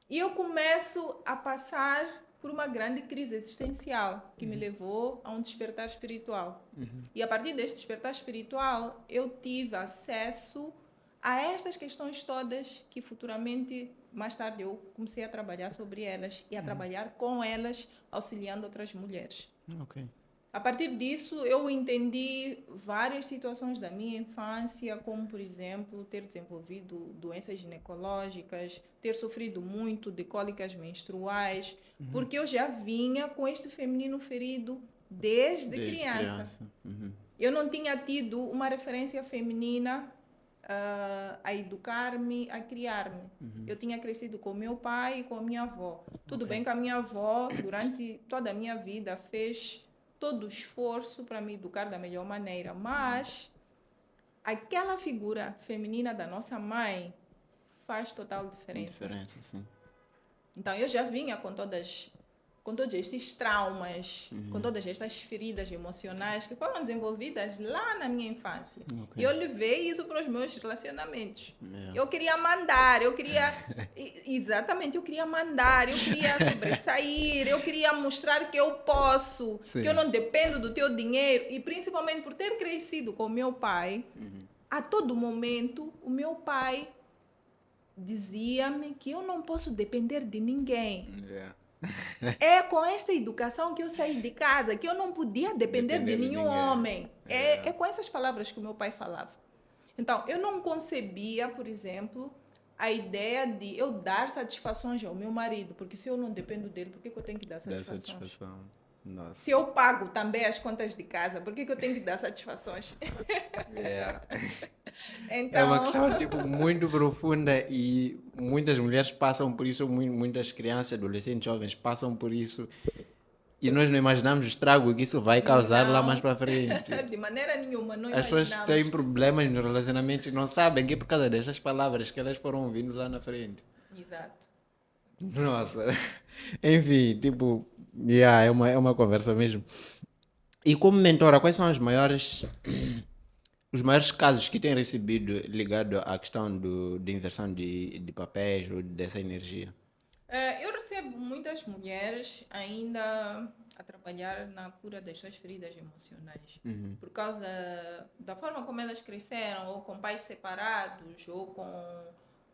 E eu começo a passar por uma grande crise existencial que me levou a um despertar espiritual. E a partir deste despertar espiritual, eu tive acesso a estas questões todas que futuramente, mais tarde, eu comecei a trabalhar sobre elas e a trabalhar com elas, auxiliando outras mulheres. A partir disso, eu entendi várias situações da minha infância, como, por exemplo, ter desenvolvido doenças ginecológicas, ter sofrido muito de cólicas menstruais, porque eu já vinha com este feminino ferido desde criança. Eu não tinha tido uma referência feminina a educar-me, a criar-me. Eu tinha crescido com meu pai e com a minha avó. Tudo bem que a minha avó, durante toda a minha vida, fez todo o esforço para me educar da melhor maneira, mas aquela figura feminina da nossa mãe faz total diferença. Sim. Então, eu já vinha com todos estes traumas, com todas estas feridas emocionais que foram desenvolvidas lá na minha infância. E eu levei isso para os meus relacionamentos. Eu queria mandar, exatamente, eu queria mandar, eu queria sobressair, eu queria mostrar que eu posso, que eu não dependo do teu dinheiro. E principalmente por ter crescido com meu pai, a todo momento, o meu pai dizia-me que eu não posso depender de ninguém. É com esta educação que eu saí de casa, que eu não podia depender de nenhum homem. É com essas palavras que o meu pai falava. Então, eu não concebia, por exemplo, a ideia de eu dar satisfações ao meu marido, porque se eu não dependo dele, por que eu tenho que dar satisfações? Nossa. Se eu pago também as contas de casa, por que eu tenho que dar satisfações? Então... É uma questão tipo, muito profunda e muitas mulheres passam por isso, muitas crianças, adolescentes, jovens passam por isso e nós não imaginamos o estrago que isso vai causar lá mais para frente. De maneira nenhuma, não As imaginamos. pessoas têm problemas no relacionamento e não sabem que é por causa dessas palavras que elas foram ouvindo lá na frente. Exato. Nossa. Enfim, tipo, é uma conversa mesmo. E como mentora, quais são os maiores casos que têm recebido ligado à questão de inversão de papéis ou dessa energia? Eu recebo muitas mulheres ainda a trabalhar na cura das suas feridas emocionais. Por causa da forma como elas cresceram, ou com pais separados, ou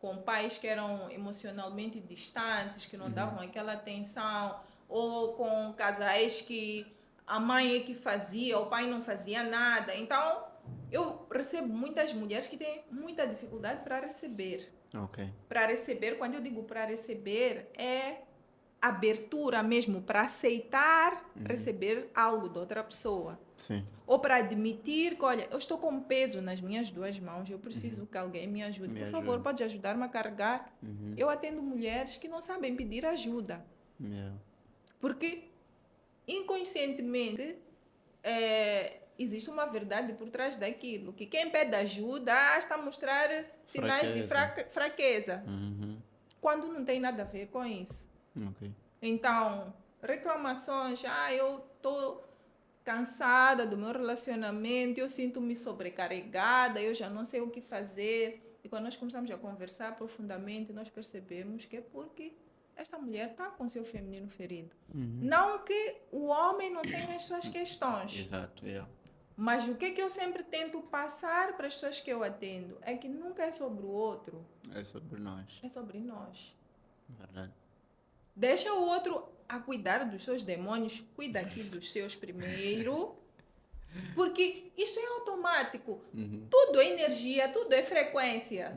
com pais que eram emocionalmente distantes, que não davam aquela atenção, ou com casais que a mãe é que fazia, o pai não fazia nada. Então, eu recebo muitas mulheres que têm muita dificuldade para receber. Ok. Para receber, quando eu digo para receber, é abertura mesmo para aceitar receber algo de outra pessoa. Sim. Ou para admitir que, olha, eu estou com um peso nas minhas duas mãos, eu preciso que alguém me ajude. Por favor, pode ajudar-me a carregar? Eu atendo mulheres que não sabem pedir ajuda. Porque inconscientemente existe uma verdade por trás daquilo, que quem pede ajuda está a mostrar sinais de fraqueza, quando não tem nada a ver com isso. Okay. Então, reclamações, eu estou cansada do meu relacionamento, eu sinto-me sobrecarregada, eu já não sei o que fazer. E quando nós começamos a conversar profundamente, nós percebemos que é porque esta mulher está com seu feminino ferido. Não que o homem não tenha as suas questões. Exato, Mas o que eu sempre tento passar para as pessoas que eu atendo é que nunca é sobre o outro. É sobre nós. É sobre nós. Verdade. Deixa o outro a cuidar dos seus demônios, cuida aqui dos seus primeiro. Porque isto é automático. Tudo é energia, tudo é frequência.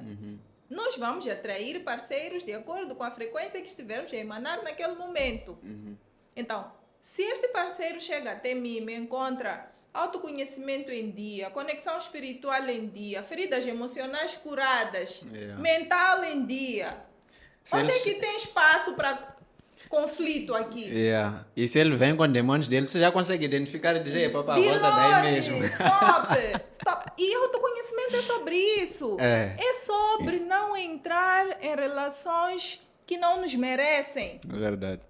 Nós vamos atrair parceiros de acordo com a frequência que estivermos a emanar naquele momento. Então, se este parceiro chega até mim e me encontra autoconhecimento em dia, conexão espiritual em dia, feridas emocionais curadas, mental em dia, onde é que tem espaço para conflito aqui? E se ele vem com demônios dele, você já consegue identificar e dizer, papai, volta daí mesmo. Stop. E autoconhecimento é sobre isso. É sobre não entrar em relações que não nos merecem. Verdade.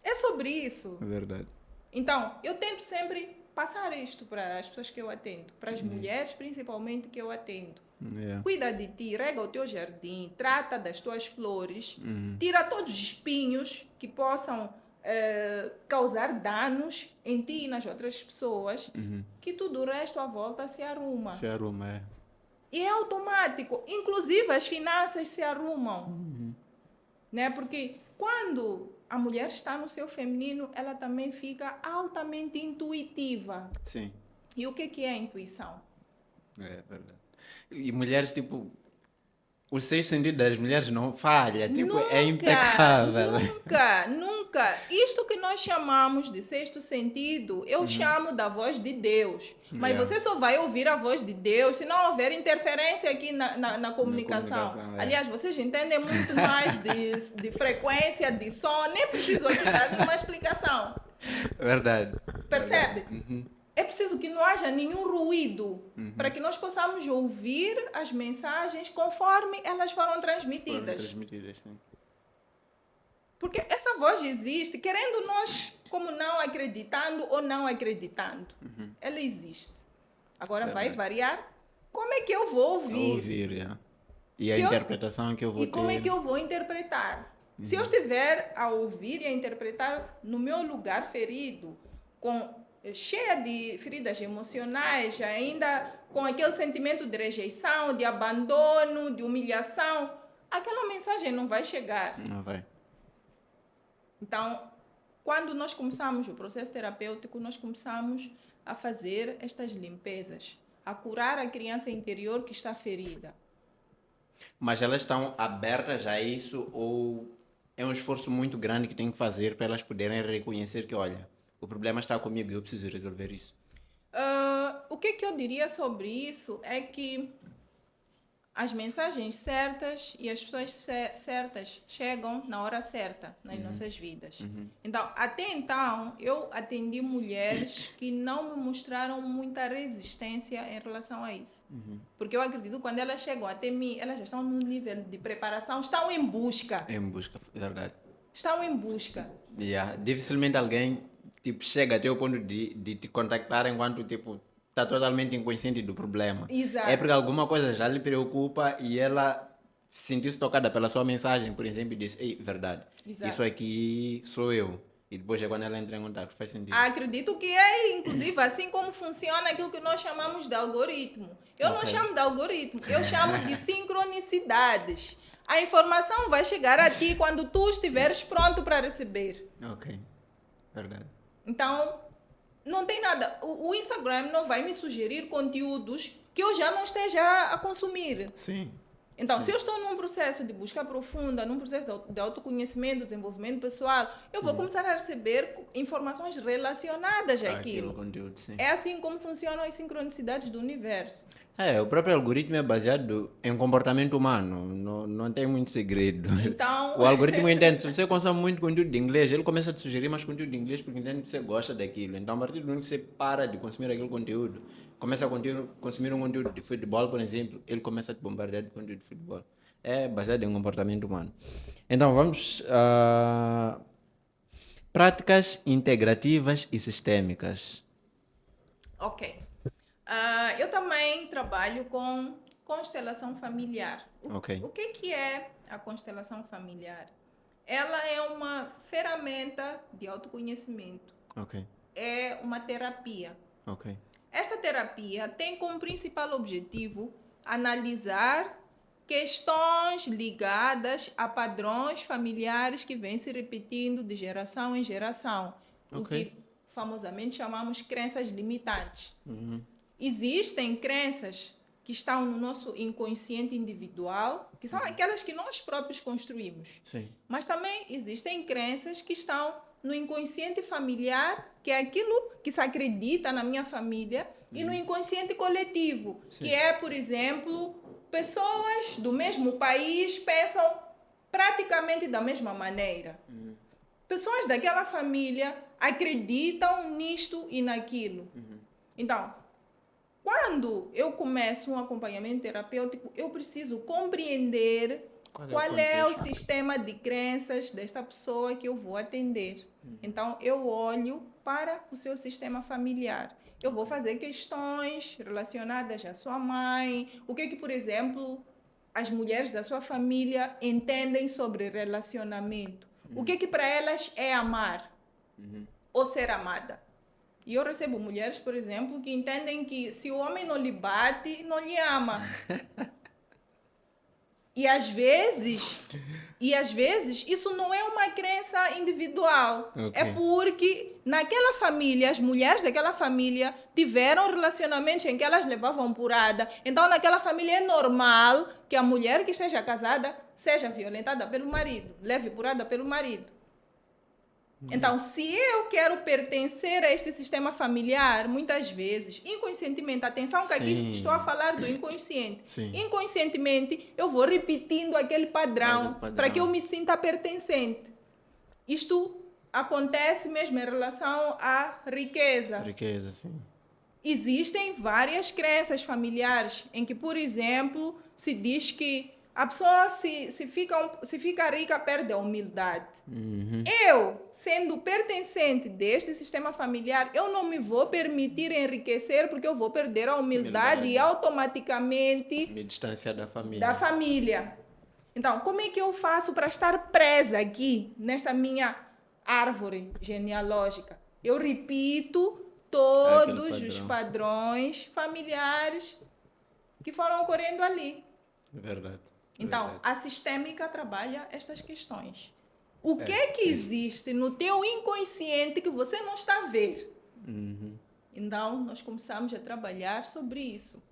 É sobre isso. Verdade. Então, eu tento sempre passar isto para as pessoas que eu atendo, para as mulheres principalmente que eu atendo. Cuida de ti, rega o teu jardim, trata das tuas flores, tira todos os espinhos que possam causar danos em ti e nas outras pessoas, que tudo o resto à volta se arruma. Se arruma, E é automático, inclusive as finanças se arrumam. Né? Porque quando a mulher está no seu feminino, ela também fica altamente intuitiva. Sim. E o que é a intuição? É verdade. E mulheres, tipo, o sexto sentido das mulheres não falha, tipo, é impecável. Nunca. Isto que nós chamamos de sexto sentido, eu chamo da voz de Deus. Mas você só vai ouvir a voz de Deus se não houver interferência aqui na comunicação. Aliás, vocês entendem muito mais de frequência, de som, nem preciso aqui dar nenhuma explicação. Verdade. Percebe? É preciso que não haja nenhum ruído para que nós possamos ouvir as mensagens conforme elas foram transmitidas. Sim. Porque essa voz existe, querendo nós, como não acreditando ou não acreditando. Ela existe. Agora vai variar como é que eu vou ouvir. E a interpretação que eu vou ter. E como é que eu vou interpretar. Se eu estiver a ouvir e a interpretar no meu lugar ferido, cheia de feridas emocionais, ainda com aquele sentimento de rejeição, de abandono, de humilhação, aquela mensagem não vai chegar. Não vai. Então, quando nós começamos o processo terapêutico, nós começamos a fazer estas limpezas, a curar a criança interior que está ferida. Mas elas estão abertas a isso ou é um esforço muito grande que tem que fazer para elas poderem reconhecer que, olha, o problema está comigo e eu preciso resolver isso? O que eu diria sobre isso é que as mensagens certas e as pessoas certas chegam na hora certa nas nossas vidas. Então, até então, eu atendi mulheres que não me mostraram muita resistência em relação a isso. Porque eu acredito que quando elas chegam até mim, elas já estão num nível de preparação, estão em busca. Em busca, verdade. Estão em busca. Dificilmente alguém tipo, chega até o ponto de te contactar enquanto tipo, está totalmente inconsciente do problema. Exato. É porque alguma coisa já lhe preocupa e ela sentiu-se tocada pela sua mensagem, por exemplo, e disse, ei, verdade, Exato. isso aqui sou eu. E depois é quando ela entra em contato, faz sentido. Acredito que é, inclusive, assim como funciona aquilo que nós chamamos de algoritmo. Eu não chamo de algoritmo, eu chamo de sincronicidades. A informação vai chegar a ti quando tu estiveres pronto para receber. Ok, verdade. Então, não tem nada. O Instagram não vai me sugerir conteúdos que eu já não esteja a consumir. Sim. Então, se eu estou num processo de busca profunda, num processo de autoconhecimento, desenvolvimento pessoal, eu vou começar a receber informações relacionadas àquilo. Conteúdo, sim. É assim como funcionam as sincronicidades do universo. O próprio algoritmo é baseado em comportamento humano, não tem muito segredo. Então, O algoritmo entende, se você consome muito conteúdo de inglês, ele começa a te sugerir mais conteúdo de inglês porque entende que você gosta daquilo. Então, a partir do momento que você para de consumir aquele conteúdo, começa a consumir um conteúdo de futebol, por exemplo, ele começa a te bombardear de conteúdo de futebol. É baseado em comportamento humano. Então, vamos a práticas integrativas e sistêmicas. ok. Eu também trabalho com constelação familiar. O que é a constelação familiar? Ela é uma ferramenta de autoconhecimento. É uma terapia. Esta terapia tem como principal objetivo analisar questões ligadas a padrões familiares que vêm se repetindo de geração em geração. O que famosamente chamamos crenças limitantes. Existem crenças que estão no nosso inconsciente individual, que são aquelas que nós próprios construímos. Sim. Mas também existem crenças que estão no inconsciente familiar, que é aquilo que se acredita na minha família, e no inconsciente coletivo, Sim. que é, por exemplo, pessoas do mesmo país pensam praticamente da mesma maneira. Pessoas daquela família acreditam nisto e naquilo. Então, quando eu começo um acompanhamento terapêutico, eu preciso compreender qual é o sistema de crenças desta pessoa que eu vou atender. Então, eu olho para o seu sistema familiar. Eu vou fazer questões relacionadas à sua mãe. O que, por exemplo, as mulheres da sua família entendem sobre relacionamento. O que para elas é amar ou ser amada. E eu recebo mulheres, por exemplo, que entendem que se o homem não lhe bate, não lhe ama. E às vezes, isso não é uma crença individual. É porque naquela família, as mulheres daquela família tiveram relacionamentos em que elas levavam porrada. Então, naquela família é normal que a mulher que esteja casada seja violentada pelo marido, leve porrada pelo marido. Então, se eu quero pertencer a este sistema familiar, muitas vezes, inconscientemente, atenção que aqui estou a falar do inconsciente. Sim. Inconscientemente, eu vou repetindo aquele padrão para que eu me sinta pertencente. Isto acontece mesmo em relação à riqueza. Riqueza, sim. Existem várias crenças familiares em que, por exemplo, se diz que a pessoa, se fica rica, perde a humildade. Eu, sendo pertencente deste sistema familiar, eu não me vou permitir enriquecer porque eu vou perder a humildade e automaticamente me distanciar da família. Então, como é que eu faço para estar presa aqui, nesta minha árvore genealógica? Eu repito todos os padrões familiares que foram ocorrendo ali. Verdade. Então, a sistêmica trabalha estas questões. O que é que existe no teu inconsciente que você não está a ver? Então, nós começamos a trabalhar sobre isso.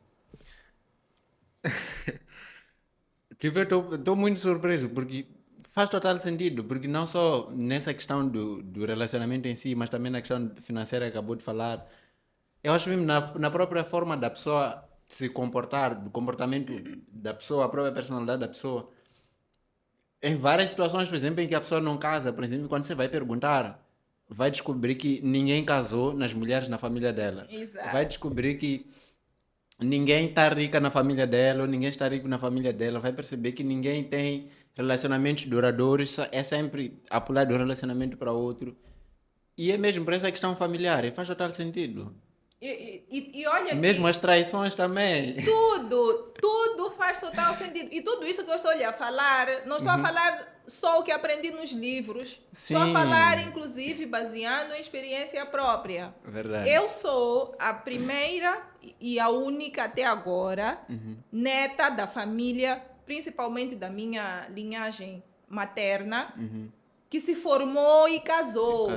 Tipo, eu estou muito surpreso, porque faz total sentido, porque não só nessa questão do relacionamento em si, mas também na questão financeira que acabou de falar. Eu acho mesmo na própria forma da pessoa se comportar, do comportamento da pessoa, a própria personalidade da pessoa. Em várias situações, por exemplo, em que a pessoa não casa, por exemplo, quando você vai perguntar, vai descobrir que ninguém casou nas mulheres na família dela. Exato. Vai descobrir que ninguém está rica na família dela, ou ninguém está rico na família dela. Vai perceber que ninguém tem relacionamentos duradouros, é sempre a pular de um relacionamento para outro. E é mesmo por essa questão familiar, e faz total sentido. E olha Mesmo que as traições também. tudo faz total sentido. E tudo isso que eu estou a falar, não estou a falar só o que aprendi nos livros. Estou a Sim. falar, inclusive, baseando em experiência própria. Verdade. Eu sou a primeira e a única até agora neta da família, principalmente da minha linhagem materna, que se formou e casou.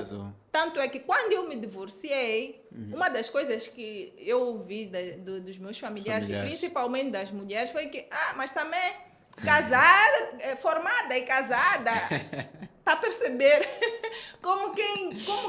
Tanto é que quando eu me divorciei, uma das coisas que eu ouvi dos meus familiares, principalmente das mulheres, foi que, mas também casar, formada e casada, tá a perceber? Como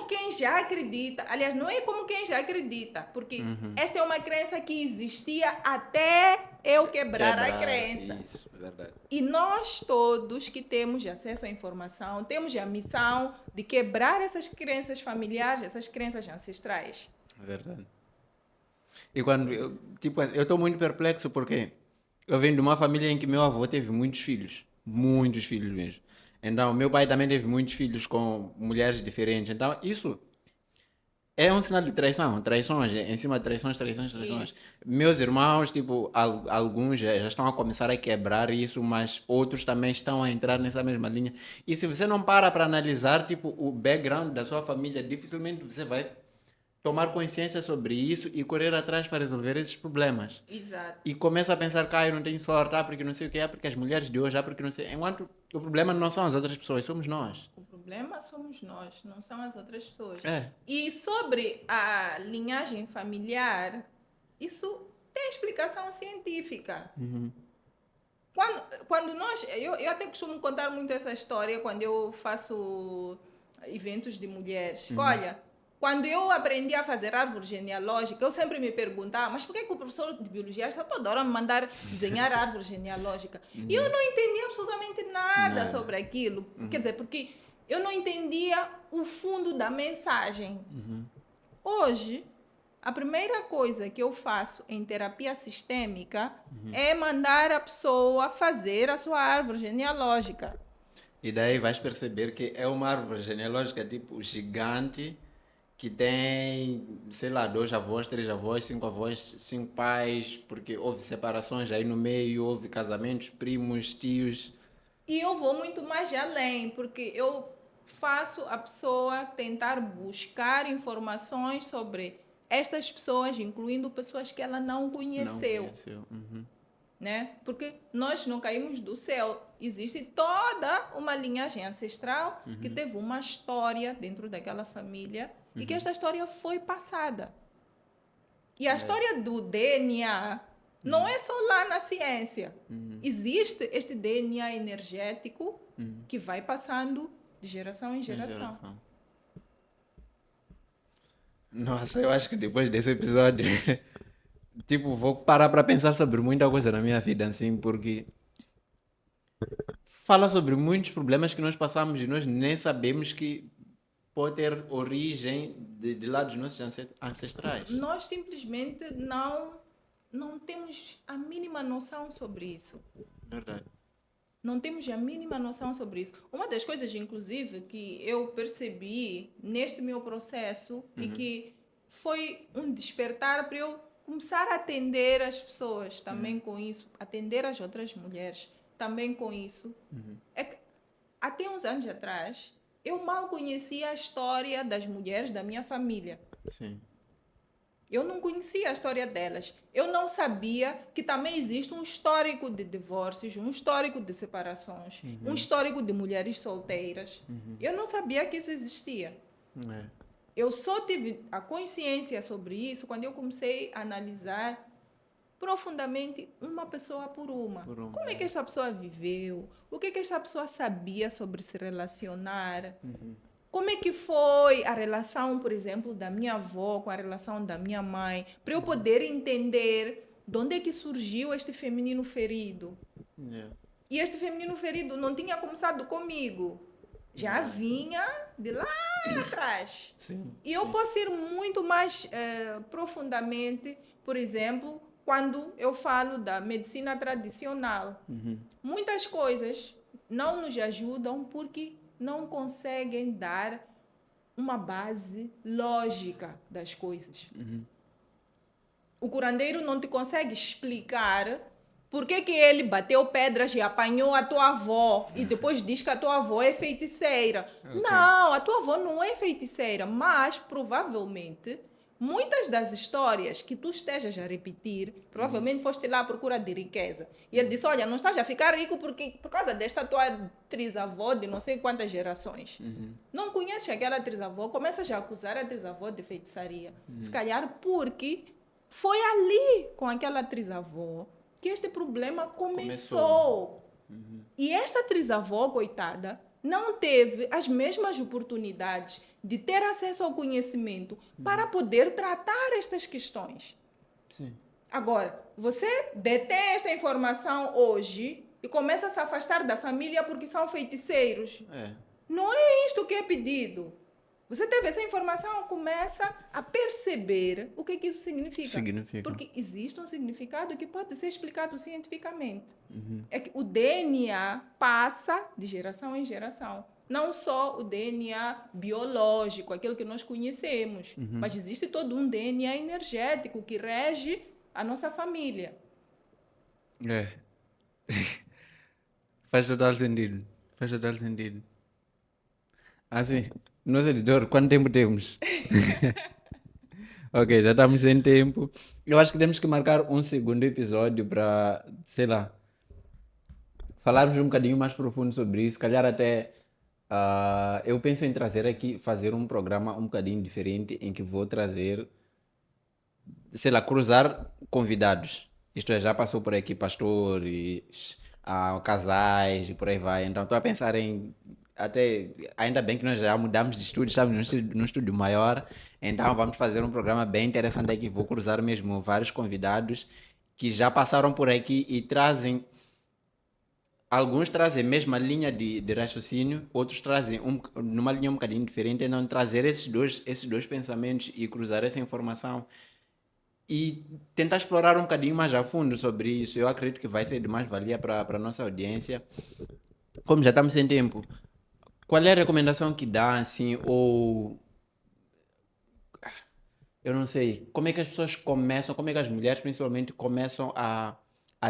quem já acredita. Aliás, não é como quem já acredita, porque esta é uma crença que existia até eu quebrar a crença. Isso, verdade. E nós todos que temos acesso à informação, temos a missão de quebrar essas crenças familiares, essas crenças ancestrais. Verdade. E quando eu estou muito perplexo porque eu venho de uma família em que meu avô teve muitos filhos mesmo. Então, meu pai também teve muitos filhos com mulheres diferentes. Então, isso é um sinal de traição, traições, em cima de traições. Isso. Meus irmãos, tipo, alguns já estão a começar a quebrar isso, mas outros também estão a entrar nessa mesma linha. E se você não para analisar, tipo, o background da sua família, dificilmente você vai tomar consciência sobre isso e correr atrás para resolver esses problemas. Exato. E começa a pensar que eu não tenho sorte, porque não sei o que, porque as mulheres de hoje, porque não sei. Enquanto o problema não são as outras pessoas, somos nós. O problema somos nós, não são as outras pessoas. É. E sobre a linhagem familiar, isso tem explicação científica. Quando nós... Eu até costumo contar muito essa história quando eu faço eventos de mulheres. Olha, quando eu aprendi a fazer árvore genealógica, eu sempre me perguntava, mas por que o professor de biologia está toda hora a me mandar desenhar árvore genealógica? E eu não entendia absolutamente nada sobre aquilo. Quer dizer, porque eu não entendia o fundo da mensagem. Hoje, a primeira coisa que eu faço em terapia sistêmica é mandar a pessoa fazer a sua árvore genealógica. E daí vais perceber que é uma árvore genealógica tipo gigante, que tem, sei lá, 2 avós, 3 avós, 5 avós, 5 pais, porque houve separações aí no meio, houve casamentos, primos, tios. E eu vou muito mais além, porque eu faço a pessoa tentar buscar informações sobre estas pessoas, incluindo pessoas que ela não conheceu. Né? Porque nós não caímos do céu. Existe toda uma linhagem ancestral que teve uma história dentro daquela família e que esta história foi passada. E a história do DNA não é só lá na ciência. Existe este DNA energético que vai passando de geração em geração. Nossa, eu acho que depois desse episódio, tipo, vou parar para pensar sobre muita coisa na minha vida, assim, porque fala sobre muitos problemas que nós passamos e nós nem sabemos que pode ter origem de lá dos nossos ancestrais. Nós simplesmente não temos a mínima noção sobre isso. Verdade. Não temos a mínima noção sobre isso. Uma das coisas, inclusive, que eu percebi neste meu processo e que foi um despertar para eu começar a atender as pessoas também com isso, atender as outras mulheres também com isso, é que até uns anos atrás eu mal conhecia a história das mulheres da minha família. Sim. Eu não conhecia a história delas. Eu não sabia que também existe um histórico de divórcios, um histórico de separações, um histórico de mulheres solteiras. Eu não sabia que isso existia. Eu só tive a consciência sobre isso quando eu comecei a analisar profundamente uma pessoa por uma. Como é que esta pessoa viveu? O que esta pessoa sabia sobre se relacionar? Como é que foi a relação, por exemplo, da minha avó com a relação da minha mãe? Para eu poder entender de onde é que surgiu este feminino ferido. E este feminino ferido não tinha começado comigo. Já vinha de lá atrás. E eu posso ir muito mais profundamente, por exemplo, quando eu falo da medicina tradicional. Muitas coisas não nos ajudam porque não conseguem dar uma base lógica das coisas. O curandeiro não te consegue explicar por que ele bateu pedras e apanhou a tua avó e depois diz que a tua avó é feiticeira. Não, a tua avó não é feiticeira, mas provavelmente muitas das histórias que tu estejas a repetir, provavelmente foste lá à procura de riqueza. E ele disse, olha, não estás a ficar rico por causa desta tua trisavó de não sei quantas gerações. Não conheces aquela trisavó, começas a acusar a trisavó de feitiçaria. Se calhar porque foi ali, com aquela trisavó, que este problema começou. E esta trisavó, coitada, não teve as mesmas oportunidades de ter acesso ao conhecimento para poder tratar estas questões. Agora, você detém esta informação hoje e começa a se afastar da família porque são feiticeiros. Não é isto que é pedido. Você teve essa informação, começa a perceber o que isso significa. Porque existe um significado que pode ser explicado cientificamente. É que o DNA passa de geração em geração. Não só o DNA biológico, aquele que nós conhecemos, mas existe todo um DNA energético que rege a nossa família. Faz total sentido. Faz total sentido. Assim, nosso editor, quanto tempo temos? Ok, já estamos sem tempo. Eu acho que temos que marcar um segundo episódio para, sei lá, falarmos um bocadinho mais profundo sobre isso. Calhar até eu penso em trazer aqui, fazer um programa um bocadinho diferente em que vou trazer, sei lá, cruzar convidados. Isto é, já passou por aqui pastores, casais e por aí vai. Então estou a pensar em até, ainda bem que nós já mudamos de estúdio, estamos num estúdio maior, então vamos fazer um programa bem interessante aqui. Vou cruzar mesmo vários convidados que já passaram por aqui e trazem, alguns trazem a mesma linha de raciocínio, outros trazem numa linha um bocadinho diferente, então trazer esses dois pensamentos e cruzar essa informação e tentar explorar um bocadinho mais a fundo sobre isso. Eu acredito que vai ser de mais valia para a nossa audiência. Como já estamos sem tempo, qual é a recomendação que dá, assim, ou eu não sei, como é que as pessoas começam, como é que as mulheres principalmente começam a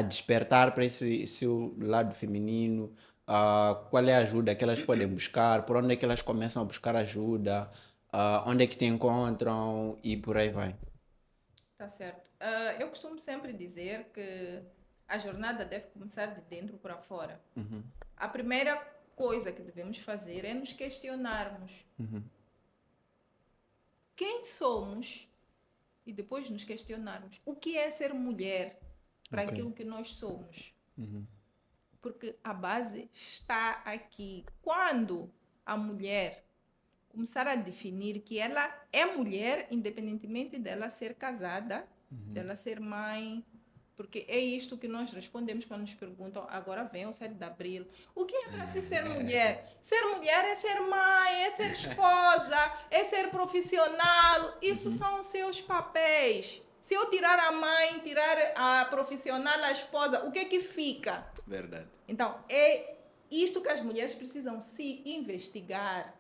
despertar para esse seu lado feminino? Qual é a ajuda que elas podem buscar? Por onde é que elas começam a buscar ajuda? Onde é que te encontram? E por aí vai. Tá certo. Eu costumo sempre dizer que a jornada deve começar de dentro para fora. A primeira coisa que devemos fazer é nos questionarmos quem somos e depois nos questionarmos o que é ser mulher para aquilo que nós somos. Porque a base está aqui. Quando a mulher começar a definir que ela é mulher, independentemente dela ser casada, dela ser mãe, porque é isto que nós respondemos quando nos perguntam, agora vem o 7 de abril, o que é para si ser mulher? Ser mulher é ser mãe, é ser esposa, é ser profissional, isso são os seus papéis. Se eu tirar a mãe, tirar a profissional, a esposa, o que é que fica? Verdade. Então, é isto que as mulheres precisam se investigar,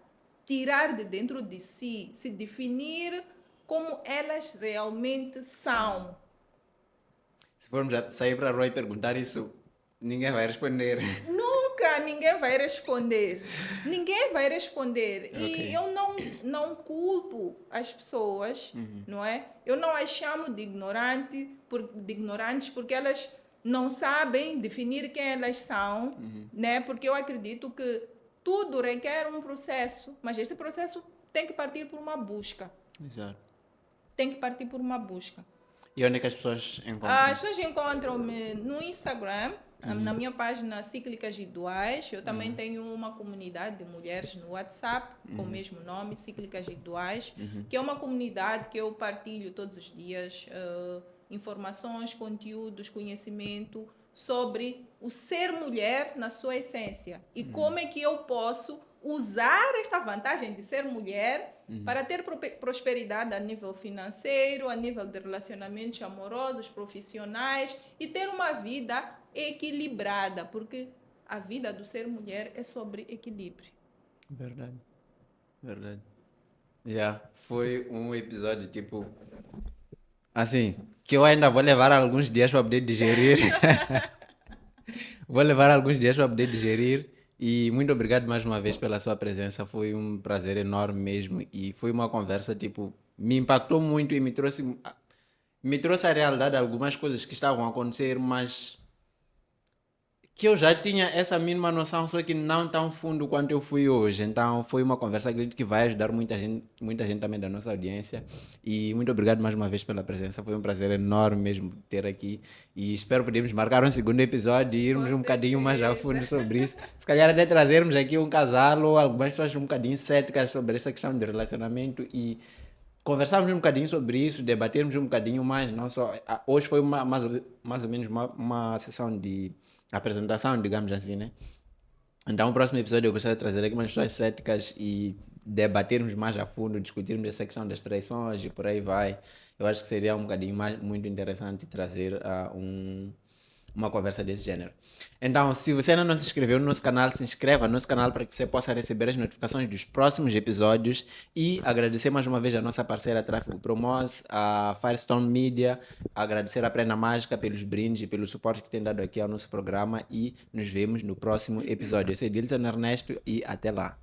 tirar de dentro de si, se definir como elas realmente são. Se formos sair para a rua e perguntar isso, ninguém vai responder. Nunca nunca ninguém vai responder. Ninguém vai responder. E eu não culpo as pessoas, não é? Eu não as chamo de ignorantes porque elas não sabem definir quem elas são, né? Porque eu acredito que tudo requer um processo, mas este processo tem que partir por uma busca. Exato. Tem que partir por uma busca. E onde é que as pessoas encontram? As pessoas encontram-me no Instagram, na minha página Cíclicas e Duais. Eu também tenho uma comunidade de mulheres no WhatsApp, com o mesmo nome, Cíclicas e Duais, que é uma comunidade que eu partilho todos os dias informações, conteúdos, conhecimento sobre o ser mulher na sua essência. E como é que eu posso usar esta vantagem de ser mulher para ter prosperidade a nível financeiro, a nível de relacionamentos amorosos, profissionais e ter uma vida equilibrada, porque a vida do ser mulher é sobre equilíbrio. Verdade. Verdade. Foi um episódio tipo assim, que eu ainda vou levar alguns dias para poder digerir. Vou levar alguns dias para poder digerir. E muito obrigado mais uma vez pela sua presença. Foi um prazer enorme mesmo. E foi uma conversa, tipo, me impactou muito e me trouxe à realidade de algumas coisas que estavam a acontecer, mas que eu já tinha essa mínima noção, só que não tão fundo quanto eu fui hoje. Então foi uma conversa, acredito que vai ajudar muita gente também da nossa audiência. E muito obrigado mais uma vez pela presença. Foi um prazer enorme mesmo ter aqui. E espero podermos marcar um segundo episódio e irmos um bocadinho mais a fundo sobre isso. Se calhar até trazermos aqui um casal ou algumas pessoas um bocadinho céticas sobre essa questão de relacionamento e conversarmos um bocadinho sobre isso, debatermos um bocadinho mais. Não só, hoje foi mais ou menos uma sessão de apresentação, digamos assim, né? Então, no próximo episódio eu gostaria de trazer aqui umas pessoas céticas e debatermos mais a fundo, discutirmos essa questão das traições e por aí vai. Eu acho que seria um bocadinho muito interessante trazer uma conversa desse gênero. Então, se você ainda não se inscreveu no nosso canal, se inscreva no nosso canal para que você possa receber as notificações dos próximos episódios e agradecer mais uma vez a nossa parceira Tráfego Promos, a Firestone Media, agradecer a Prenda Mágica pelos brindes e pelo suporte que tem dado aqui ao nosso programa e nos vemos no próximo episódio. Eu sou Dilson Ernesto e até lá.